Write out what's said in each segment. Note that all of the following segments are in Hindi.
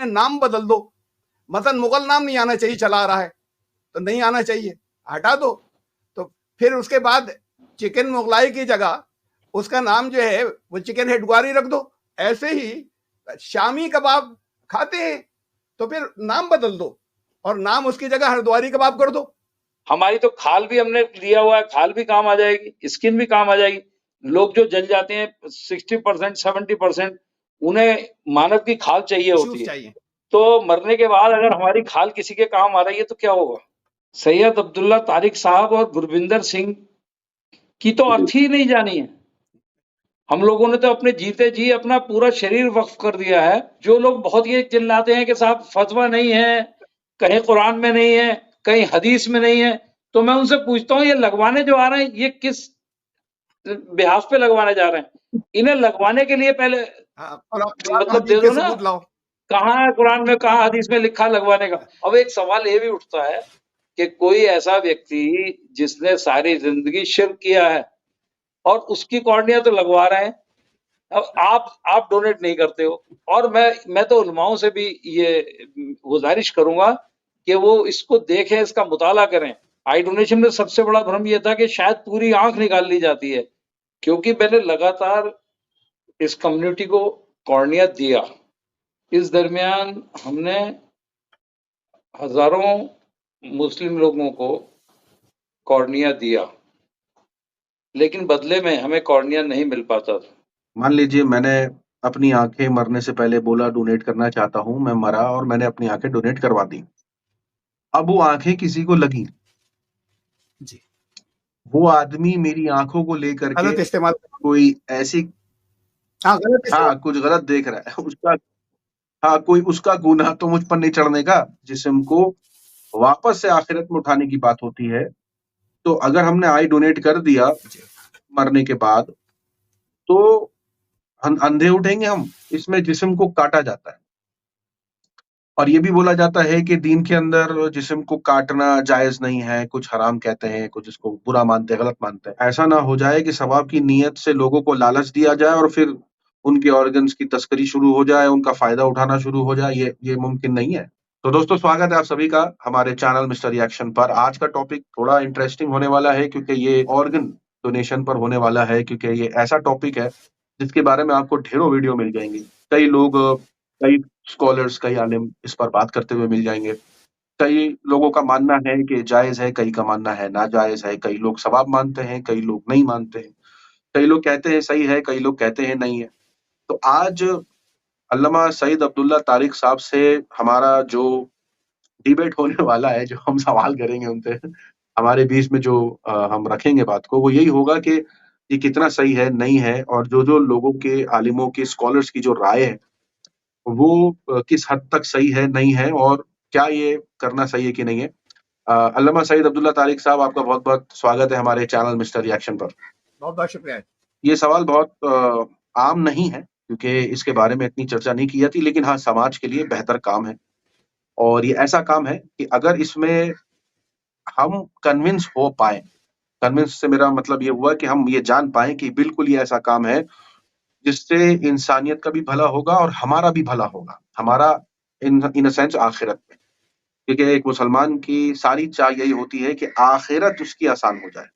नाम बदल दो, मसलन मुगल नाम नहीं आना चाहिए, चला आ रहा है तो नहीं आना चाहिए, हटा दो। तो फिर उसके बाद चिकन मुगलाई की जगह उसका नाम जो है वो चिकन हेडग्वारी रख दो। ऐसे ही शामी कबाब खाते हैं तो फिर नाम बदल दो और नाम उसकी जगह हरिद्वारी कबाब कर दो। हमारी तो खाल भी हमने लिया हुआ है, खाल भी काम आ जाएगी, स्किन भी काम आ जाएगी। लोग जो जल जाते हैं 60% 70%, उन्हें मानव की खाल चाहिए होती है। तो मरने के बाद अगर हमारी खाल किसी के काम आ रही है तो क्या होगा? सैयद अब्दुल्ला तारिक साहब और गुरविंदर सिंह की तो अर्थ ही नहीं जानी है। हम लोगों ने तो अपने जीते जी अपना पूरा शरीर वक्फ कर दिया है। जो लोग बहुत ये चिल्लाते हैं कि साहब फतवा नहीं है, कहीं कुरान में नहीं है, कहीं हदीस में नहीं है, तो मैं उनसे पूछता हूँ ये लगवाने जो आ रहे हैं ये किस बिहाफ पे लगवाने जा रहे हैं? इन्हें लगवाने के लिए पहले मतलब दे दो ना, कहाँ है कुरान में, कहाँ हदीस में लिखा लगवाने का। अब एक सवाल ये भी उठता है कि कोई ऐसा व्यक्ति जिसने सारी जिंदगी शिर्क किया है और उसकी कॉर्निया तो लगवा रहे हैं, अब आप डोनेट नहीं करते हो। और मैं तो उलमाओं से भी ये गुजारिश करूंगा कि वो इसको देखें, इसका मुताला करें। आई डोनेशन में सबसे बड़ा भ्रम ये था कि शायद पूरी आंख निकाल ली जाती है, क्योंकि मैंने लगातार इस कम्युनिटी को कॉर्निया दिया। इस दरमियान हमने हजारों मुस्लिम लोगों को कॉर्निया दिया, लेकिन बदले में हमें कॉर्निया नहीं मिल पाता था। मान लीजिए मैंने अपनी आंखें मरने से पहले बोला डोनेट करना चाहता हूं, मैं मरा और मैंने अपनी आंखें डोनेट करवा दी। अब वो आंखें किसी को लगी जी, वो आदमी मेरी आंखों को लेकर के गलत इस्तेमाल, कोई ऐसी कुछ गलत देख रहा है, उसका कोई उसका गुनाह तो मुझ पर नहीं चढ़ने का। जिस्म को वापस से आखिरत में उठाने की बात होती है। तो अगर हमने आई डोनेट कर दिया मरने के बाद तो अंधे उठेंगे हम। इसमें जिस्म को काटा जाता है और ये भी बोला जाता है कि दीन के अंदर जिस्म को काटना जायज नहीं है, कुछ हराम कहते हैं, कुछ इसको बुरा मानते हैं, गलत मानते हैं। ऐसा ना हो जाए कि सवाब की नीयत से लोगों को लालच दिया जाए और फिर उनके ऑर्गन्स की तस्करी शुरू हो जाए, उनका फायदा उठाना शुरू हो जाए। ये मुमकिन नहीं है। तो दोस्तों स्वागत है आप सभी का हमारे चैनल मिस्टर रिएक्शन पर। आज का टॉपिक थोड़ा इंटरेस्टिंग होने वाला है क्योंकि ये ऑर्गन डोनेशन पर होने वाला है, क्योंकि ये ऐसा टॉपिक है जिसके बारे में आपको ढेरों वीडियो मिल जाएंगे। कई लोग, कई स्कॉलर्स, कई आलिम इस पर बात करते हुए मिल जाएंगे। कई लोगों का मानना है कि जायज है, कई का मानना है नाजायज है। कई लोग सवाब मानते हैं, कई लोग नहीं मानते हैं। कई लोग कहते हैं सही है, कई लोग कहते हैं नहीं है। तो आज अल्लामा सईद अब्दुल्ला तारिक साहब से हमारा जो डिबेट होने वाला है, जो हम सवाल करेंगे उनसे, हमारे बीच में जो हम रखेंगे बात को, वो यही होगा कि ये कितना सही है, नहीं है, और जो लोगों के, आलिमों के, स्कॉलर्स की जो राय है वो किस हद तक सही है, नहीं है, और क्या ये करना सही है कि नहीं है। अल्लामा सईद अब्दुल्ला तारिक साहब, आपका बहुत बहुत स्वागत है हमारे चैनल मिस्टर रिएक्शन पर। बहुत बहुत शुक्रिया। ये सवाल बहुत आम नहीं है क्योंकि इसके बारे में इतनी चर्चा नहीं की जाती, लेकिन हाँ समाज के लिए बेहतर काम है। और ये ऐसा काम है कि अगर इसमें हम कन्विंस हो पाए, कन्विंस से मेरा मतलब ये हुआ कि हम ये जान पाए कि बिल्कुल ये ऐसा काम है जिससे इंसानियत का भी भला होगा और हमारा भी भला होगा, हमारा इन अ सेंस आखिरत में। क्योंकि एक मुसलमान की सारी चाह यही होती है कि आखिरत उसकी आसान हो जाए।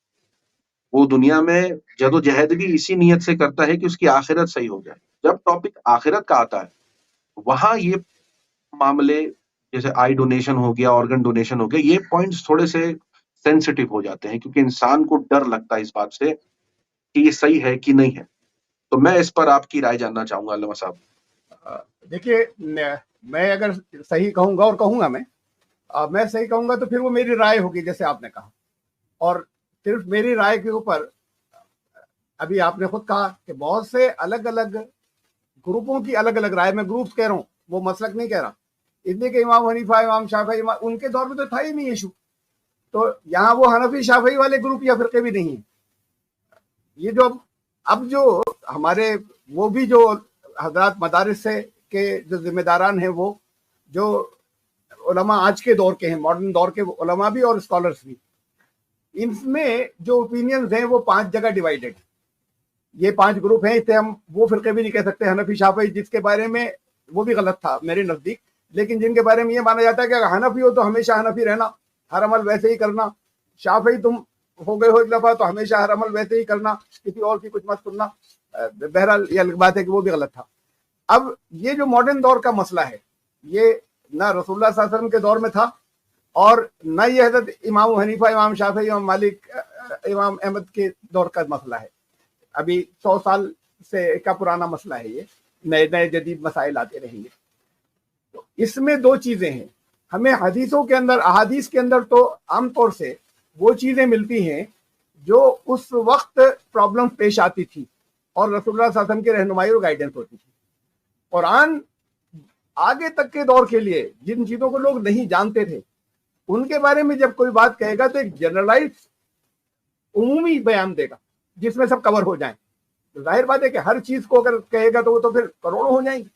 वो दुनिया में जदोजहद भी इसी नियत से करता है कि उसकी आखिरत सही हो जाए। जब टॉपिक आखिरत का आता है वहां ये मामले, जैसे आई डोनेशन हो गया, ऑर्गन डोनेशन हो गया, ये पॉइंट्स थोड़े से सेंसिटिव हो जाते हैं क्योंकि इंसान को डर लगता है इस बात से कि ये सही है कि नहीं है। तो मैं इस पर आपकी राय जानना चाहूंगा अल्लामा साहब। देखिए, मैं अगर सही कहूंगा और कहूंगा मैं सही कहूंगा तो फिर वो मेरी राय होगी जैसे आपने कहा, और सिर्फ मेरी राय के ऊपर अभी आपने खुद कहा कि बहुत से अलग अलग ग्रुपों की अलग अलग राय, में ग्रुप्स कह रहा हूँ, वो मसलक नहीं कह रहा। इसलिए कि इमाम हनीफा, इमाम शाफी, उनके दौर में तो था ही नहीं इशू, तो यहाँ वो हनफी शाफी वाले ग्रुप या फिरके भी नहीं है। ये जो अब जो हमारे वो भी जो हजरात मदारिस से के जो जिम्मेदारान हैं, वो जो उलमा आज के दौर के हैं, मॉडर्न दौर के उलमा भी और स्कॉलर्स भी, इनमें जो ओपिनियंस हैं वो 5 जगह डिवाइडेड। ये 5 ग्रुप हैं। इससे हम वो फिरके भी नहीं कह सकते हनफी शाफी, जिसके बारे में वो भी गलत था मेरे नजदीक, लेकिन जिनके बारे में ये माना जाता है कि अगर हनफी हो तो हमेशा हनफी रहना, हर अमल वैसे ही करना, शाफी तुम हो गए हो एक दफा तो हमेशा हर अमल वैसे ही करना, किसी और की कुछ मत सुनना। बहरहाल ये अलग बात है कि वो भी गलत था। अब ये जो मॉडर्न दौर का मसला है, ये ना रसूलुल्लाह सल्लल्लाहु अलैहि वसल्लम के दौर में था और न ये हजरत इमाम हनीफा, इमाम शाफी, इमाम मालिक, इमाम अहमद के दौर का मसला है। अभी 100 साल से का पुराना मसला है ये, नए नए जदीद मसाइल आते रहेंगे। तो इसमें दो चीजें हैं, हमें हदीसों के अंदर, अहादीस के अंदर तो आमतौर से वो चीजें मिलती हैं जो उस वक्त प्रॉब्लम पेश आती थी और रसूलुल्लाह सल्लल्लाहु अलैहि वसल्लम की रहनुमाई और गाइडेंस होती थी। कुरान आगे तक के दौर के लिए जिन चीजों को लोग नहीं जानते थे उनके बारे में जब कोई बात कहेगा तो एक जनरलाइज उमूमी बयान देगा जिसमें सब कवर हो जाए। तो जाहिर बात है कि हर चीज को अगर कहेगा तो वो तो फिर करोड़ों हो जाएंगी।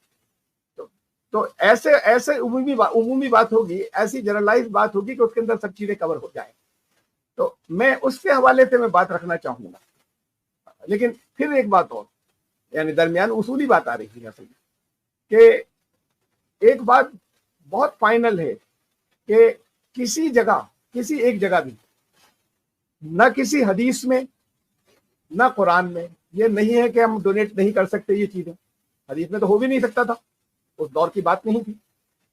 तो ऐसे ऐसे उमूमी बात होगी, ऐसी जनरलाइज बात होगी कि उसके अंदर सब चीजें कवर हो जाए। तो मैं उसके हवाले से मैं बात रखना चाहूंगा। लेकिन फिर एक बात और, यानी दरमियान उसूली बात आ रही है असल कि एक बात बहुत फाइनल है कि किसी जगह, किसी एक जगह भी न किसी हदीस में न कुरान में ये नहीं है कि हम डोनेट नहीं कर सकते ये चीजें। हदीस में तो हो भी नहीं सकता था, उस दौर की बात नहीं थी,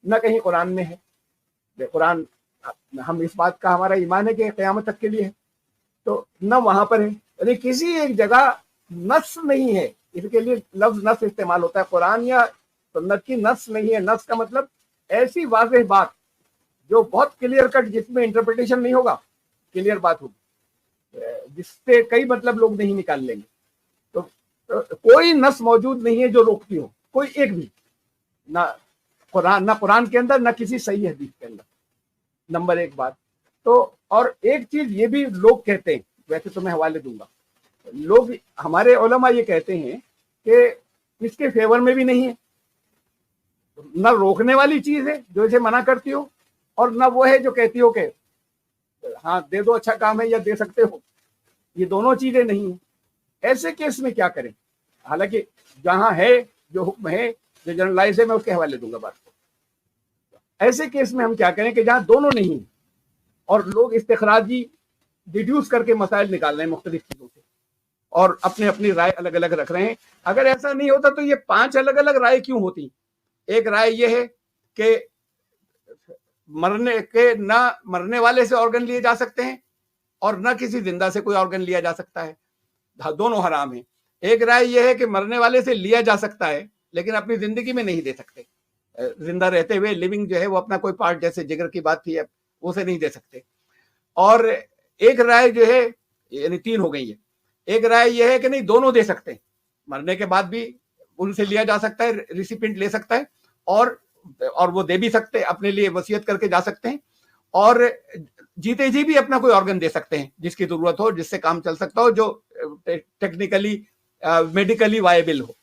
न कहीं कुरान में है। कुरान, हम इस बात का हमारा ईमान है कि क़यामत तक के लिए है, तो न वहां पर है। यानी किसी एक जगह नस नहीं है, इसके लिए लफ्ज नस इस्तेमाल होता है। कुरान या सुन्नत की नस नहीं है। नस का मतलब ऐसी वाज़ेह बात जो बहुत क्लियर कट, जिसमें इंटरप्रिटेशन नहीं होगा, क्लियर बात होगी, जिससे कई मतलब लोग नहीं निकाल लेंगे। तो कोई नस मौजूद नहीं है जो रोकती हो, कोई एक भी, ना कुरान के अंदर, ना किसी सही हदीस के अंदर। नंबर एक बात। तो और एक चीज ये भी लोग कहते हैं, वैसे तो मैं हवाले दूंगा, लोग हमारे उलमा ये कहते हैं कि इसके फेवर में भी नहीं है, ना रोकने वाली चीज है जो इसे मना करती हो, और ना वो है जो कहती हो कि हाँ दे दो, अच्छा काम है, या दे सकते हो। ये दोनों चीजें नहीं है। ऐसे केस में क्या करें? हालांकि जहां है, जो हुक्म है, जो जनरलाइज है, मैं उसके हवाले दूंगा बात को। ऐसे केस में हम क्या करें कि जहां दोनों नहीं और लोग इस्तिखराजी डिड्यूस करके मसाइल निकाल रहे हैं मुख्तलिफ चीजों से और अपने अपनी राय अलग अलग रख रहे हैं। अगर ऐसा नहीं होता तो ये 5 अलग अलग राय क्यों होती? एक राय ये है कि मरने वाले से ऑर्गन लिए जा सकते हैं और न किसी जिंदा से कोई ऑर्गन लिया जा सकता है, दोनों हराम है। एक राय यह है कि मरने वाले से लिया जा सकता है लेकिन अपनी जिंदगी में नहीं दे सकते, जिंदा रहते हुए लिविंग जो है वो अपना कोई पार्ट, जैसे जिगर की बात थी, उसे नहीं दे सकते। और एक राय जो है, यानी 3 हो गई है। एक राय यह है कि नहीं, दोनों दे सकते हैं, मरने के बाद भी उनसे लिया जा सकता है, रिसिपिएंट ले सकता है, और वो दे भी सकते हैं, अपने लिए वसीयत करके जा सकते हैं, और जीते जी भी अपना कोई ऑर्गन दे सकते हैं जिसकी जरूरत हो, जिससे काम चल सकता हो, जो टेक्निकली मेडिकली वायबल हो,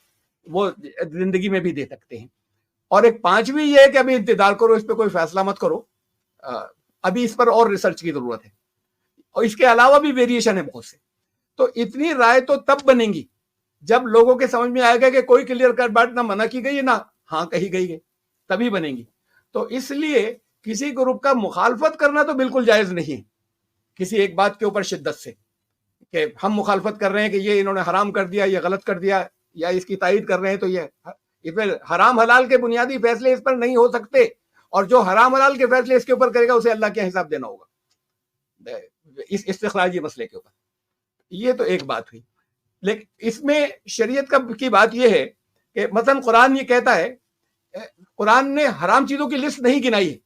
वो जिंदगी में भी दे सकते हैं। और एक 5वीं ये है कि अभी इंतजार करो, इस पर कोई फैसला मत करो, अभी इस पर और रिसर्च की जरूरत है, और इसके अलावा भी वेरिएशन है बहुत से। तो इतनी राय तो तब बनेंगी जब लोगों के समझ में आएगा कि कोई क्लियर कट बात ना मना की गई है ना हाँ कही गई है, तभी बनेंगी। तो इसलिए किसी ग्रुप का मुखालफत करना तो बिल्कुल जायज नहीं है किसी एक बात के ऊपर शिद्दत से, कि हम मुखालफत कर रहे हैं कि ये इन्होंने हराम कर दिया, ये गलत कर दिया, या इसकी तायीद कर रहे हैं, तो ये फिर हराम हलाल के बुनियादी फैसले इस पर नहीं हो सकते, और जो हराम हलाल के फैसले इसके ऊपर करेगा उसे अल्लाह के हिसाब देना होगा इस इस्तिखराजी मसले के ऊपर। ये तो एक बात हुई। लेकिन इसमें शरीयत की बात यह है कि मसलन कुरान ये कहता है, कुरान ने हराम चीजों की लिस्ट नहीं गिनाई है,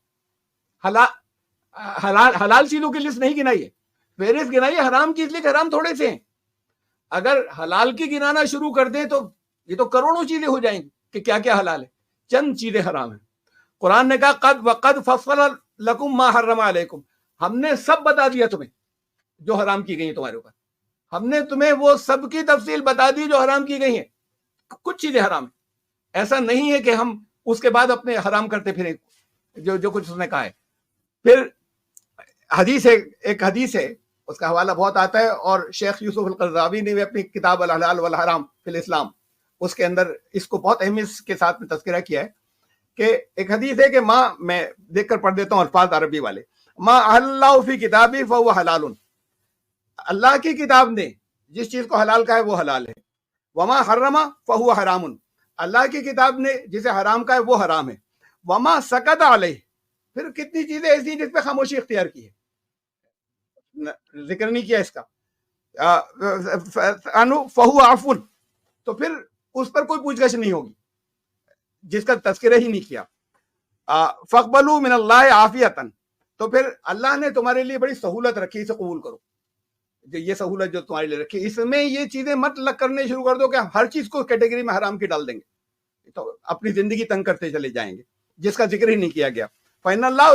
हलाल चीजों की लिस्ट नहीं गिनाई है, फेरिस्त गिनाई है हराम की, इसलिए हराम थोड़े से हैं। अगर हलाल की गिनाना शुरू कर दें तो ये तो करोड़ों चीजें हो जाएंगी कि क्या क्या हलाल है, चंद चीजें हराम है। कुरान ने कहा कद फस्सल लकुम मा हर्रमा अलैकुम, हमने सब बता दिया तुम्हें जो हराम की गई है तुम्हारे ऊपर, हमने तुम्हें वो सब की तफसील बता दी जो हराम की गई है। कुछ चीजें हराम है, ऐसा नहीं है कि हम उसके बाद अपने हराम करते फिरें जो कुछ उसने कहा है। फिर हदीस है, एक हदीस है, उसका हवाला बहुत आता है, और शेख यूसुफ अल-क़रज़ावी ने भी अपनी किताब अल-हलाल वल हराम फिल इस्लाम, उसके अंदर इसको बहुत अहमियत के साथ में तज़किरा किया है कि एक हदीस है कि माँ, मैं देखकर पढ़ देता हूँ अल्फाज अरबी वाले, माँ अल्लाह फी किताबी फहुव हलालुन, अल्लाह की किताब ने जिस चीज को हलाल कहा है वो हलाल है। वमा हर्रमा फहुव हरामुन, अल्लाह की किताब ने जिसे हराम कहा है वो हराम है। वमा सकत अलैह, फिर कितनी चीजें ऐसी जिस पे खामोशी इख्तियार की है, जिक्र नहीं किया इसका। फहु आफुन, तो फिर उस पर कोई पूछगछ नहीं होगी जिसका तस्करा ही नहीं किया। फकबलू मिनल्लाहि आफियतन, तो फिर अल्लाह ने तुम्हारे लिए बड़ी सहूलत रखी, इसे कबूल करो। जो ये सहूलत जो तुम्हारे लिए रखी, इसमें ये चीजें मत लग करने शुरू कर दो कि हर चीज को कैटेगरी में हराम की डाल देंगे, तो अपनी जिंदगी तंग करते चले जाएंगे जिसका जिक्र ही नहीं किया गया। फइनल्लाहु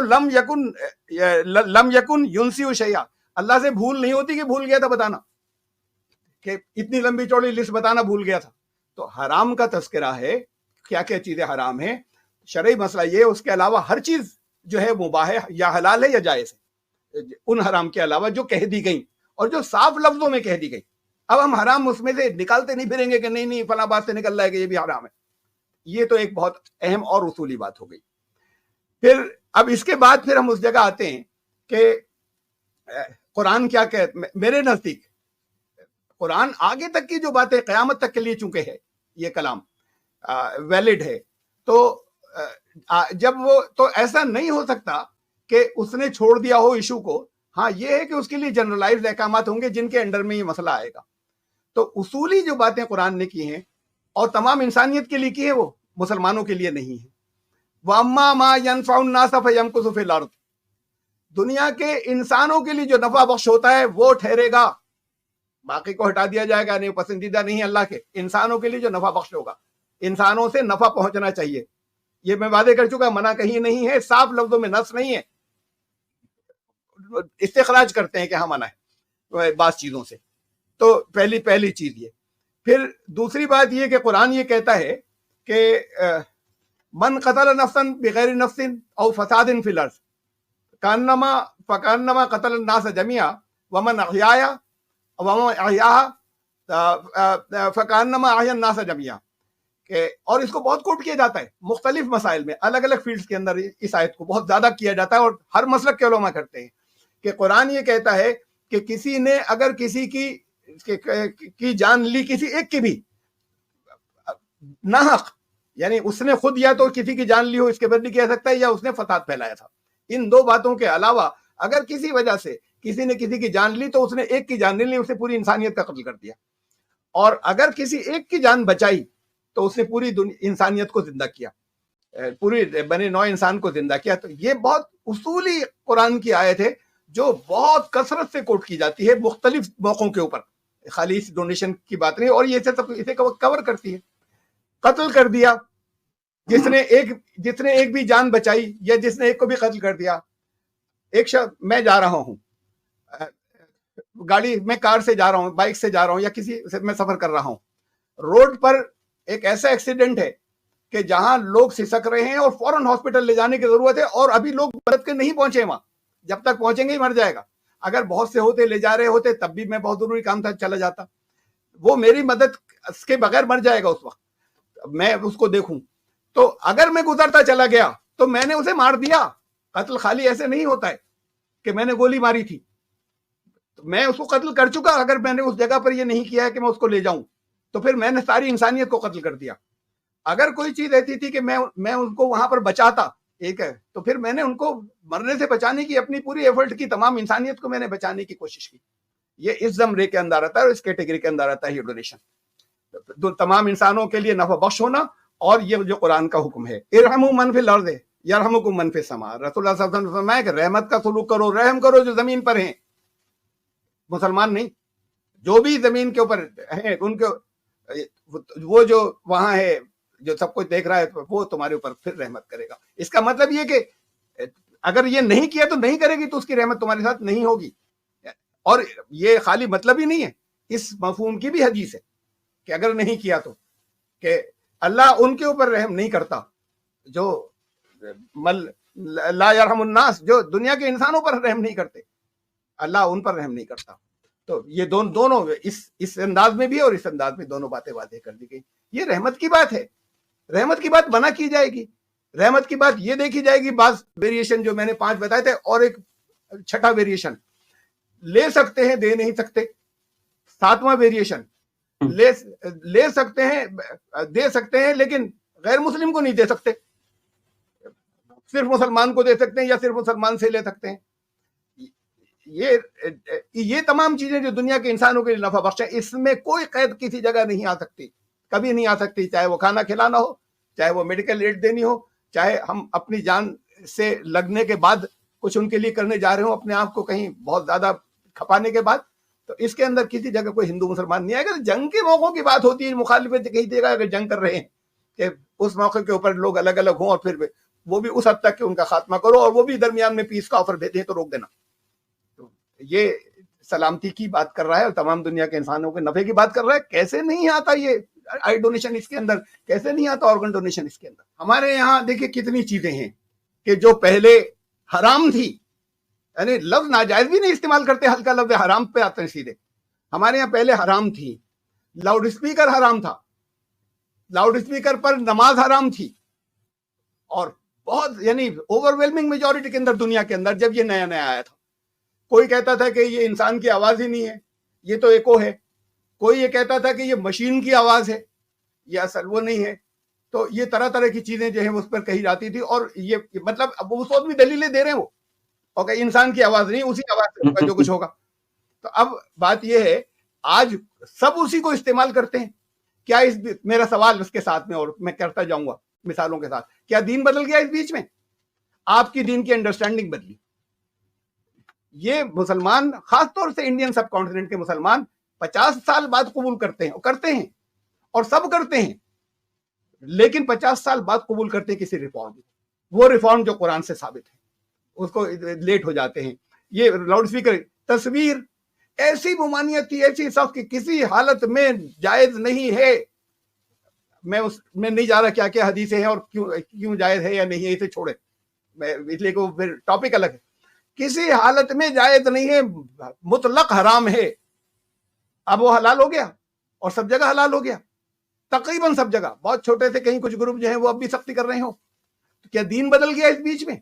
लम यकुन युनसिउ शैया, अल्लाह से भूल नहीं होती कि भूल गया था बताना, कि इतनी लंबी चौड़ी लिस्ट बताना भूल गया था। तो हराम का तस्करा है, क्या क्या चीजें हराम है, शरई मसला ये, उसके अलावा हर चीज जो है मुबाह है या हलाल है या जायज है, उन हराम के अलावा जो कह दी गई और जो साफ लफ्जों में कह दी गई। अब हम हराम उसमें से निकालते नहीं फिरेंगे कि नहीं नहीं फला बात से निकल रहा है कि ये भी हराम है। ये तो एक बहुत अहम और उसूली बात हो गई। फिर अब इसके बाद फिर हम उस जगह आते हैं कि कुरान क्या कहता, मेरे नजदीक कुरान आगे तक की जो बातें क़यामत तक के लिए चूंकि है ये कलाम वैलिड है, तो जब वो, तो ऐसा नहीं हो सकता कि उसने छोड़ दिया हो इशू को। हाँ ये है कि उसके लिए जनरलाइज्ड अहकामात होंगे जिनके अंडर में ये मसला आएगा। तो उसूली जो बातें कुरान ने की हैं और तमाम इंसानियत के लिए की है, वो मुसलमानों के लिए नहीं है। वअम्मा मा यनफउन नास फयमकुसु फिल अर्द, दुनिया के इंसानों के लिए जो नफा बख्श होता है वो ठहरेगा, बाकी को हटा दिया जाएगा, नहीं पसंदीदा नहीं अल्लाह के। इंसानों के लिए जो नफा बख्श होगा, इंसानों से नफा पहुंचना चाहिए, ये मैं वादे कर चुका, मना कहीं नहीं है, साफ लफ्जों में नस नहीं है, इस्तिखराज करते हैं कि हाँ मना है बास चीजों से। तो पहली चीज ये। फिर दूसरी बात ये कि कुरान ये कहता है कि मन कतल नफ्सन बिगैर नफ्सिन औ फसादिन फिल अर्ज़ फकान्नमा कतल नास जमिया वमन अहयाया वमन अहयाहा फकान्नमा अहया नास जमिया। और इसको बहुत कोट किया जाता है मुख्तलिफ मसाइल में, अलग अलग फील्ड्स के अंदर इस आयत को बहुत ज्यादा किया जाता है, और हर मसलक के उलमा करते हैं कि कुरान ये कहता है कि किसी ने अगर किसी की जान ली, किसी एक की भी नाहक, यानी उसने खुद या तो किसी की जान ली हो इसके बदले कह सकता है, या उसने फसाद फैलाया था, इन दो बातों के अलावा अगर किसी वजह से किसी ने किसी की जान ली तो उसने एक की जान नहीं ली, उसने पूरी इंसानियत का कत्ल कर दिया। और अगर किसी एक की जान बचाई तो उसने पूरी इंसानियत को जिंदा किया, पूरी बने नौ इंसान को जिंदा किया। तो ये बहुत उसूली कुरान की आयत है जो बहुत कसरत से कोट की जाती है मुख्तलिफ मौकों के ऊपर, खाली इस डोनेशन की बात नहीं। और ये इसे कवर करती है। कत्ल कर दिया, जिसने एक भी जान बचाई या जिसने एक को भी कत्ल कर दिया। एक शख्स, मैं जा रहा हूं गाड़ी में, कार से जा रहा हूं, बाइक से जा रहा हूं, या किसी से मैं सफर कर रहा हूं, रोड पर एक ऐसा एक्सीडेंट है कि जहां लोग सिसक रहे हैं और फौरन हॉस्पिटल ले जाने की जरूरत है, और अभी लोग मदद के नहीं पहुंचे वहां, जब तक पहुंचेंगे ही मर जाएगा। अगर बहुत से होते ले जा रहे होते तब भी मैं बहुत जरूरी काम था चला जाता, वो मेरी मदद के बगैर मर जाएगा उस वक्त, मैं उसको देखूं। तो अगर मैं गुजरता चला गया तो मैंने उसे मार दिया। कत्ल खाली ऐसे नहीं होता है कि मैंने गोली मारी थी, तो मैं उसको कत्ल कर चुका। अगर मैंने उस जगह पर ये नहीं किया है कि मैं उसको ले जाऊं, तो फिर मैंने सारी इंसानियत को कत्ल कर दिया। अगर कोई चीज ऐसी थी कि मैं उनको वहां पर बचाता, एक है, तो फिर मैंने उनको मरने से बचाने की अपनी पूरी एफर्ट की, तमाम इंसानियत को मैंने बचाने की कोशिश की। ये इस ज़मरे के अंदर आता है और इस कैटेगरी के अंदर आता है ये डोनेशन, तो तमाम इंसानों के लिए नफा बख्श होना। और ये जो कुरान का हुक्म है, इरहमु मन फिल अर्ज़ यरहमुकुम मन फिस समा, रसूलुल्लाह सल्लल्लाहु अलैहि वसल्लम ने फरमाया कि रहमत का सलूक करो, रहम करो जो जमीन पर हैं, मुसलमान नहीं, जो भी जमीन के ऊपर है उनके, वो जो वहां है जो सब कुछ देख रहा है, वो तुम्हारे ऊपर फिर रहमत करेगा। इसका मतलब ये कि अगर ये नहीं किया तो नहीं करेगी, तो उसकी रहमत तुम्हारे साथ नहीं होगी। और ये खाली मतलब ही नहीं है, इस मफहूम की भी हदीस है कि अगर नहीं किया तो, कि अल्लाह उनके ऊपर रहम नहीं करता जो ला यरहमुन नास, जो दुनिया के इंसानों पर रहम नहीं करते, अल्लाह उन पर रहम नहीं करता। तो ये दोनों इस अंदाज में भी और इस अंदाज में दोनों बातें वादे कर दी गई। ये रहमत की बात है, रहमत की बात बना की जाएगी। रहमत की बात ये देखी जाएगी, बात वेरिएशन जो मैंने 5 बताए थे, और एक छठा वेरिएशन, ले सकते हैं दे नहीं सकते। 7वां वेरिएशन, ले सकते हैं दे सकते हैं लेकिन गैर मुस्लिम को नहीं दे सकते, सिर्फ मुसलमान को दे सकते हैं या सिर्फ मुसलमान से ले सकते हैं। ये तमाम चीजें जो दुनिया के इंसानों के लिए नफा बख्श है, इसमें कोई कैद किसी जगह नहीं आ सकती, कभी नहीं आ सकती, चाहे वो खाना खिलाना हो, चाहे वो मेडिकल एड देनी हो, चाहे हम अपनी जान से लगने के बाद कुछ उनके लिए करने जा रहे हो, अपने आप को कहीं बहुत ज्यादा खपाने के बाद, तो इसके अंदर किसी जगह कोई हिंदू मुसलमान नहीं आएगा। जंग के मौकों की बात होती है, मुखालिफत कही देगा अगर जंग कर रहे हैं कि उस मौके के ऊपर लोग अलग अलग हों और फिर वो भी उस हद तक कि उनका खात्मा करो, और वो भी दरमियान में पीस का ऑफर देते हैं तो रोक देना। तो ये सलामती की बात कर रहा है और तमाम दुनिया के इंसानों के नफे की बात कर रहा है। कैसे नहीं आता ये आई डोनेशन इसके अंदर, कैसे नहीं आता ऑर्गन डोनेशन इसके अंदर? हमारे यहाँ देखिए कितनी चीजें हैं कि जो पहले हराम थी, यानी लफ्ज नाजायज भी नहीं इस्तेमाल करते, हल्का लफ्ज हराम पे आते हैं सीधे। हमारे यहाँ पहले हराम थी, लाउड स्पीकर हराम था, लाउड स्पीकर पर नमाज हराम थी, और बहुत यानी ओवरवेलमिंग मेजॉरिटी के अंदर दुनिया के अंदर जब ये नया नया आया था, कोई कहता था कि ये इंसान की आवाज ही नहीं है, ये तो एको है, कोई ये कहता था कि ये मशीन की आवाज है, ये असल वो नहीं है। तो ये तरह तरह की चीजें जो है उस पर कही जाती थी, और ये मतलब अब उस वक्त भी दलीलें दे रहे हैं वो, और इंसान की आवाज नहीं, उसी आवाज से होगा जो कुछ होगा। तो अब बात यह है, आज सब उसी को इस्तेमाल करते हैं। क्या इस मेरा सवाल उसके साथ में, और मैं करता जाऊंगा मिसालों के साथ, क्या दीन बदल गया इस बीच में? आपकी दीन की अंडरस्टैंडिंग बदली। ये मुसलमान, खासतौर से इंडियन सब कॉन्टिनेंट के मुसलमान 50 साल बाद कबूल करते हैं, और सब करते हैं, लेकिन 50 साल बाद कबूल करते हैं किसी रिफॉर्म, वो रिफॉर्म जो कुरान से साबित है, उसको लेट हो जाते हैं। ये लाउड स्पीकर, तस्वीर, ऐसी मुमानियत थी, ऐसी सख्त कि किसी हालत में जायज नहीं है। मैं उसमें नहीं जा रहा क्या क्या हदीसें हैं और क्यों जायज है या नहीं है, इसे छोड़े, मैं इसलिए को फिर टॉपिक अलग है। किसी हालत में जायज नहीं है, मुतलक हराम है। अब वो हलाल हो गया और सब जगह हलाल हो गया, तकरीबन सब जगह। बहुत छोटे से कहीं कुछ ग्रुप जो है वो अब भी सख्ती कर रहे हो। तो क्या दीन बदल गया इस बीच में?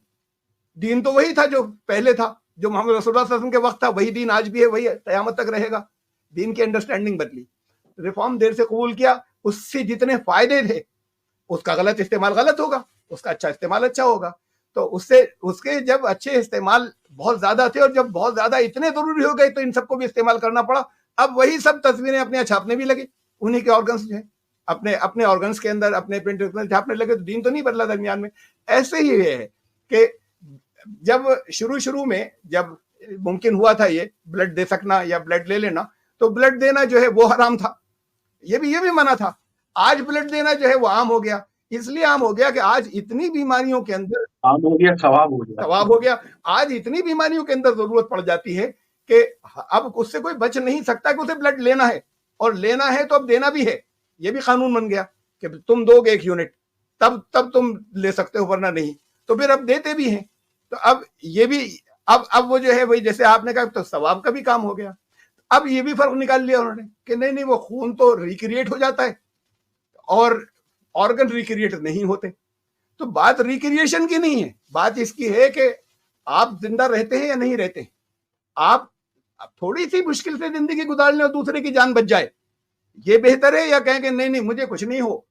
दीन तो वही था जो पहले था, जो मोहम्मद रसूलुल्लाह सल्लल्लाहु अलैहि वसल्लम के वक्त था, वही दीन आज भी है, वही क़यामत तक रहेगा। दीन की अंडरस्टैंडिंग बदली, रिफॉर्म देर से कबूल किया, उससे जितने फायदे थे उसका गलत इस्तेमाल गलत होगा, उसका अच्छा इस्तेमाल अच्छा होगा। तो उसके जब अच्छे इस्तेमाल बहुत ज्यादा थे और जब बहुत ज्यादा इतने जरूरी हो गए तो इन सबको भी इस्तेमाल करना पड़ा। अब वही सब तस्वीरें अपने छापने भी लगे, उन्हीं के ऑर्गन्स जो है अपने ऑर्गन्स के अंदर, अपने प्रिंट छापने लगे, तो दीन तो नहीं बदला दरमियान में। ऐसे ही है कि जब शुरू में जब मुमकिन हुआ था ये ब्लड दे सकना या ब्लड ले लेना, तो ब्लड देना जो है वो हराम था, ये भी मना था। आज ब्लड देना जो है वो आम हो गया, इसलिए आम हो गया कि आज इतनी बीमारियों के अंदर आम हो गया, सवाब हो गया। आज इतनी बीमारियों के अंदर जरूरत पड़ जाती है कि अब उससे कोई बच नहीं सकता कि उसे ब्लड लेना है, और लेना है तो अब देना भी है। ये भी कानून बन गया कि तुम दोगे 1 यूनिट तब तुम ले सकते हो, वरना नहीं। तो फिर अब देते भी हैं। तो अब ये भी अब वो जो है वही, जैसे आपने कहा, तो सवाब का भी काम हो गया। अब ये भी फर्क निकाल लिया उन्होंने कि नहीं वो खून तो रिक्रिएट हो जाता है और ऑर्गन रिक्रिएट नहीं होते। तो बात रिक्रिएशन की नहीं है, बात इसकी है कि आप जिंदा रहते हैं या नहीं रहते हैं। आप थोड़ी सी मुश्किल से जिंदगी गुजार लें और दूसरे की जान बच जाए, ये बेहतर है, या कहें कि नहीं मुझे कुछ नहीं हो,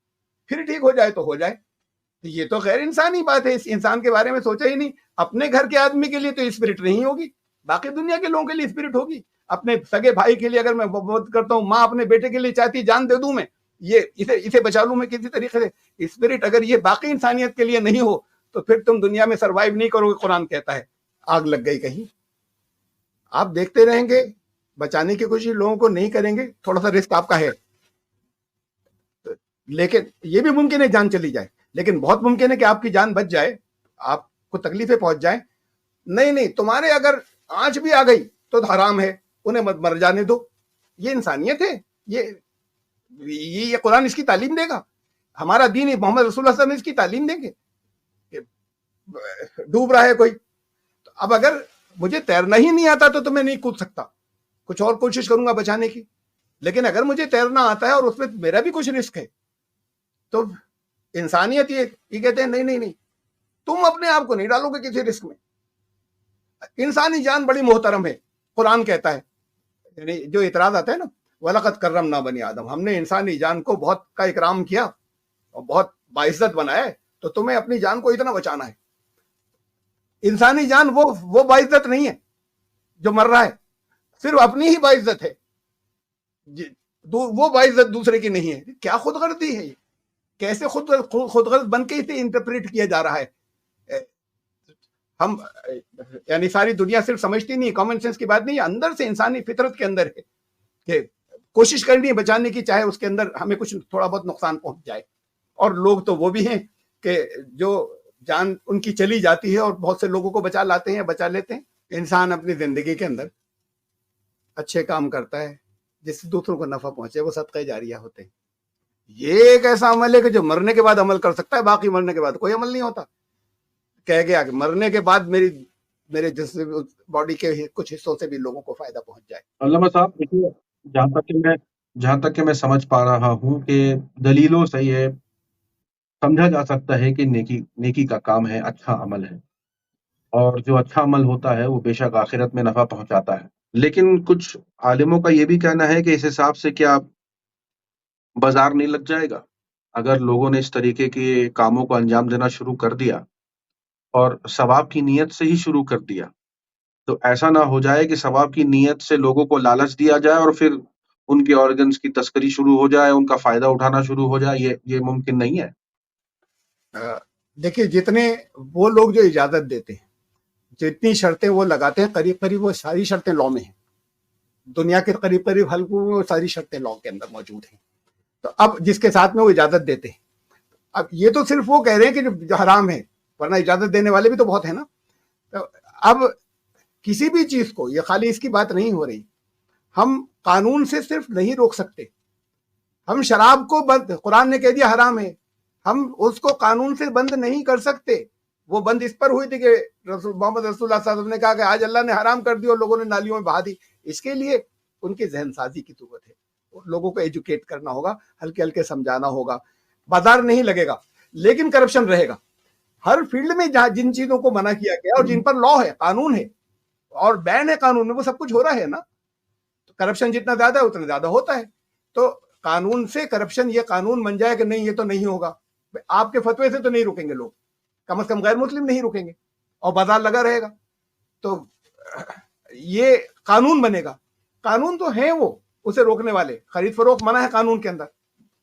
फिर ठीक हो जाए तो हो जाए। तो ये तो गैर इंसानी बात है, इस इंसान के बारे में सोचा ही नहीं। अपने घर के आदमी के लिए तो स्पिरिट नहीं होगी, बाकी दुनिया के लोगों के लिए स्पिरिट होगी। अपने सगे भाई के लिए अगर मैं बहुत करता हूँ, माँ अपने बेटे के लिए चाहती जान दे दूं मैं, ये इसे बचा लूं मैं किसी तरीके से। स्पिरिट अगर ये बाकी इंसानियत के लिए नहीं हो तो फिर तुम दुनिया में सरवाइव नहीं करोगे। कुरान कहता है आग लग गई कहीं, आप देखते रहेंगे, बचाने की कोशिश लोगों को नहीं करेंगे, थोड़ा सा रिस्क आपका है। लेकिन ये भी मुमकिन है जान चली जाए, लेकिन बहुत मुमकिन है कि आपकी जान बच जाए, आपको तकलीफें पहुंच जाए। नहीं तुम्हारे अगर आंच भी आ गई तो हराम है, उन्हें मत मर जाने दो। ये इंसानियत है, ये कुरान इसकी तालीम देगा। हमारा दीन मोहम्मद रसूलुल्लाह सल्लल्लाहु अलैहि वसल्लम इसकी तालीम देंगे कि डूब रहा है कोई, तो अब अगर मुझे तैरना ही नहीं आता तो मैं नहीं कूद सकता, कुछ और कोशिश करूंगा बचाने की। लेकिन अगर मुझे तैरना आता है और उसमें मेरा भी कुछ रिस्क है, तो इंसानियत ये कहते हैं नहीं तुम अपने आप को नहीं डालोगे किसी रिस्क में। इंसानी जान बड़ी मोहतरम है, कुरान कहता है, यानी जो इतराज आता है ना, वलक़द कर्रमना बनी आदम, हमने इंसानी जान को बहुत का इकराम किया और बहुत बाइज्जत बनाया है, तो तुम्हें अपनी जान को इतना बचाना है। इंसानी जान वो बाइज्जत नहीं है जो मर रहा है, सिर्फ अपनी ही बाइज्जत है, वो बाइज्जत दूसरे की नहीं है। क्या खुदगर्दी है ये, कैसे खुदगर्द बन के इसे इंटरप्रेट किया जा रहा है। हम यानी सारी दुनिया सिर्फ समझती नहीं, कॉमन सेंस की बात नहीं है, अंदर से इंसानी फितरत के अंदर है कि कोशिश करनी है बचाने की, चाहे उसके अंदर हमें कुछ थोड़ा बहुत नुकसान पहुंच जाए। और लोग तो वो भी हैं कि जो जान उनकी चली जाती है और बहुत से लोगों को बचा लाते हैं, बचा लेते हैं। इंसान अपनी जिंदगी के अंदर अच्छे काम करता है जिससे दूसरों को नफा पहुंचे, वो सदक़े जारिया होते हैं। ये एक ऐसा अमल है कि जो मरने के बाद अमल कर सकता है, बाकी मरने के बाद कोई अमल नहीं होता। कह गया कि मरने के बाद मेरे जिस्म बॉडी के कुछ हिस्सों से भी लोगों को फायदा पहुंच जाए। अल्लामा साहब देखिए, जहां तक कि मैं समझ पा रहा हूं कि दलीलों से ये समझा जा सकता है कि नेकी का काम है, अच्छा अमल है, और जो अच्छा अमल होता है वो बेशक आखिरत में नफा पहुंचाता है। लेकिन कुछ आलिमों का ये भी कहना है कि इस हिसाब से क्या बाजार नहीं लग जाएगा अगर लोगों ने इस तरीके के कामों को अंजाम देना शुरू कर दिया और सवाब की नीयत से ही शुरू कर दिया, तो ऐसा ना हो जाए कि सवाब की नीयत से लोगों को लालच दिया जाए और फिर उनके ऑर्गन्स की तस्करी शुरू हो जाए, उनका फायदा उठाना शुरू हो जाए। ये मुमकिन नहीं है। देखिए, जितने वो लोग जो इजाजत देते हैं, जितनी शर्तें वो लगाते हैं, करीब करीब वो सारी शर्तें लॉ में हैं। दुनिया के करीब करीब हल्कों में वो सारी शर्तें लॉ के अंदर मौजूद हैं। तो अब जिसके साथ में वो इजाजत देते हैं, अब ये तो सिर्फ वो कह रहे हैं कि जो हराम है, वरना इजाजत देने वाले भी तो बहुत है ना। तो अब किसी भी चीज को, ये खाली इसकी बात नहीं हो रही, हम कानून से सिर्फ नहीं रोक सकते। हम शराब को बंद, कुरान ने कह दिया हराम है, हम उसको कानून से बंद नहीं कर सकते। वो बंद इस पर हुई थी कि मोहम्मद रसूलुल्लाह सल्लल्लाहु अलैहि वसल्लम ने कहा कि आज अल्लाह ने हराम कर दी और लोगों ने नालियों में बहा दी। इसके लिए उनकी जहन साजी की जरूरत है, लोगों को एजुकेट करना होगा, हल्के हल्के समझाना होगा। बाजार नहीं लगेगा लेकिन करप्शन रहेगा हर फील्ड में। जहां जिन चीजों को मना किया गया और जिन पर लॉ है, कानून है और बैन है कानून में, वो सब कुछ हो रहा है ना। तो करप्शन जितना ज्यादा है उतना ज्यादा होता है। तो कानून से करप्शन, ये कानून बन जाए कि नहीं ये तो नहीं होगा, आपके फतवे से तो नहीं रुकेंगे लोग, कम से कम गैर मुस्लिम नहीं रुकेंगे और बाजार लगा रहेगा। तो ये कानून बनेगा, कानून तो है वो उसे रोकने वाले। खरीद फरोख्त मना है कानून के अंदर,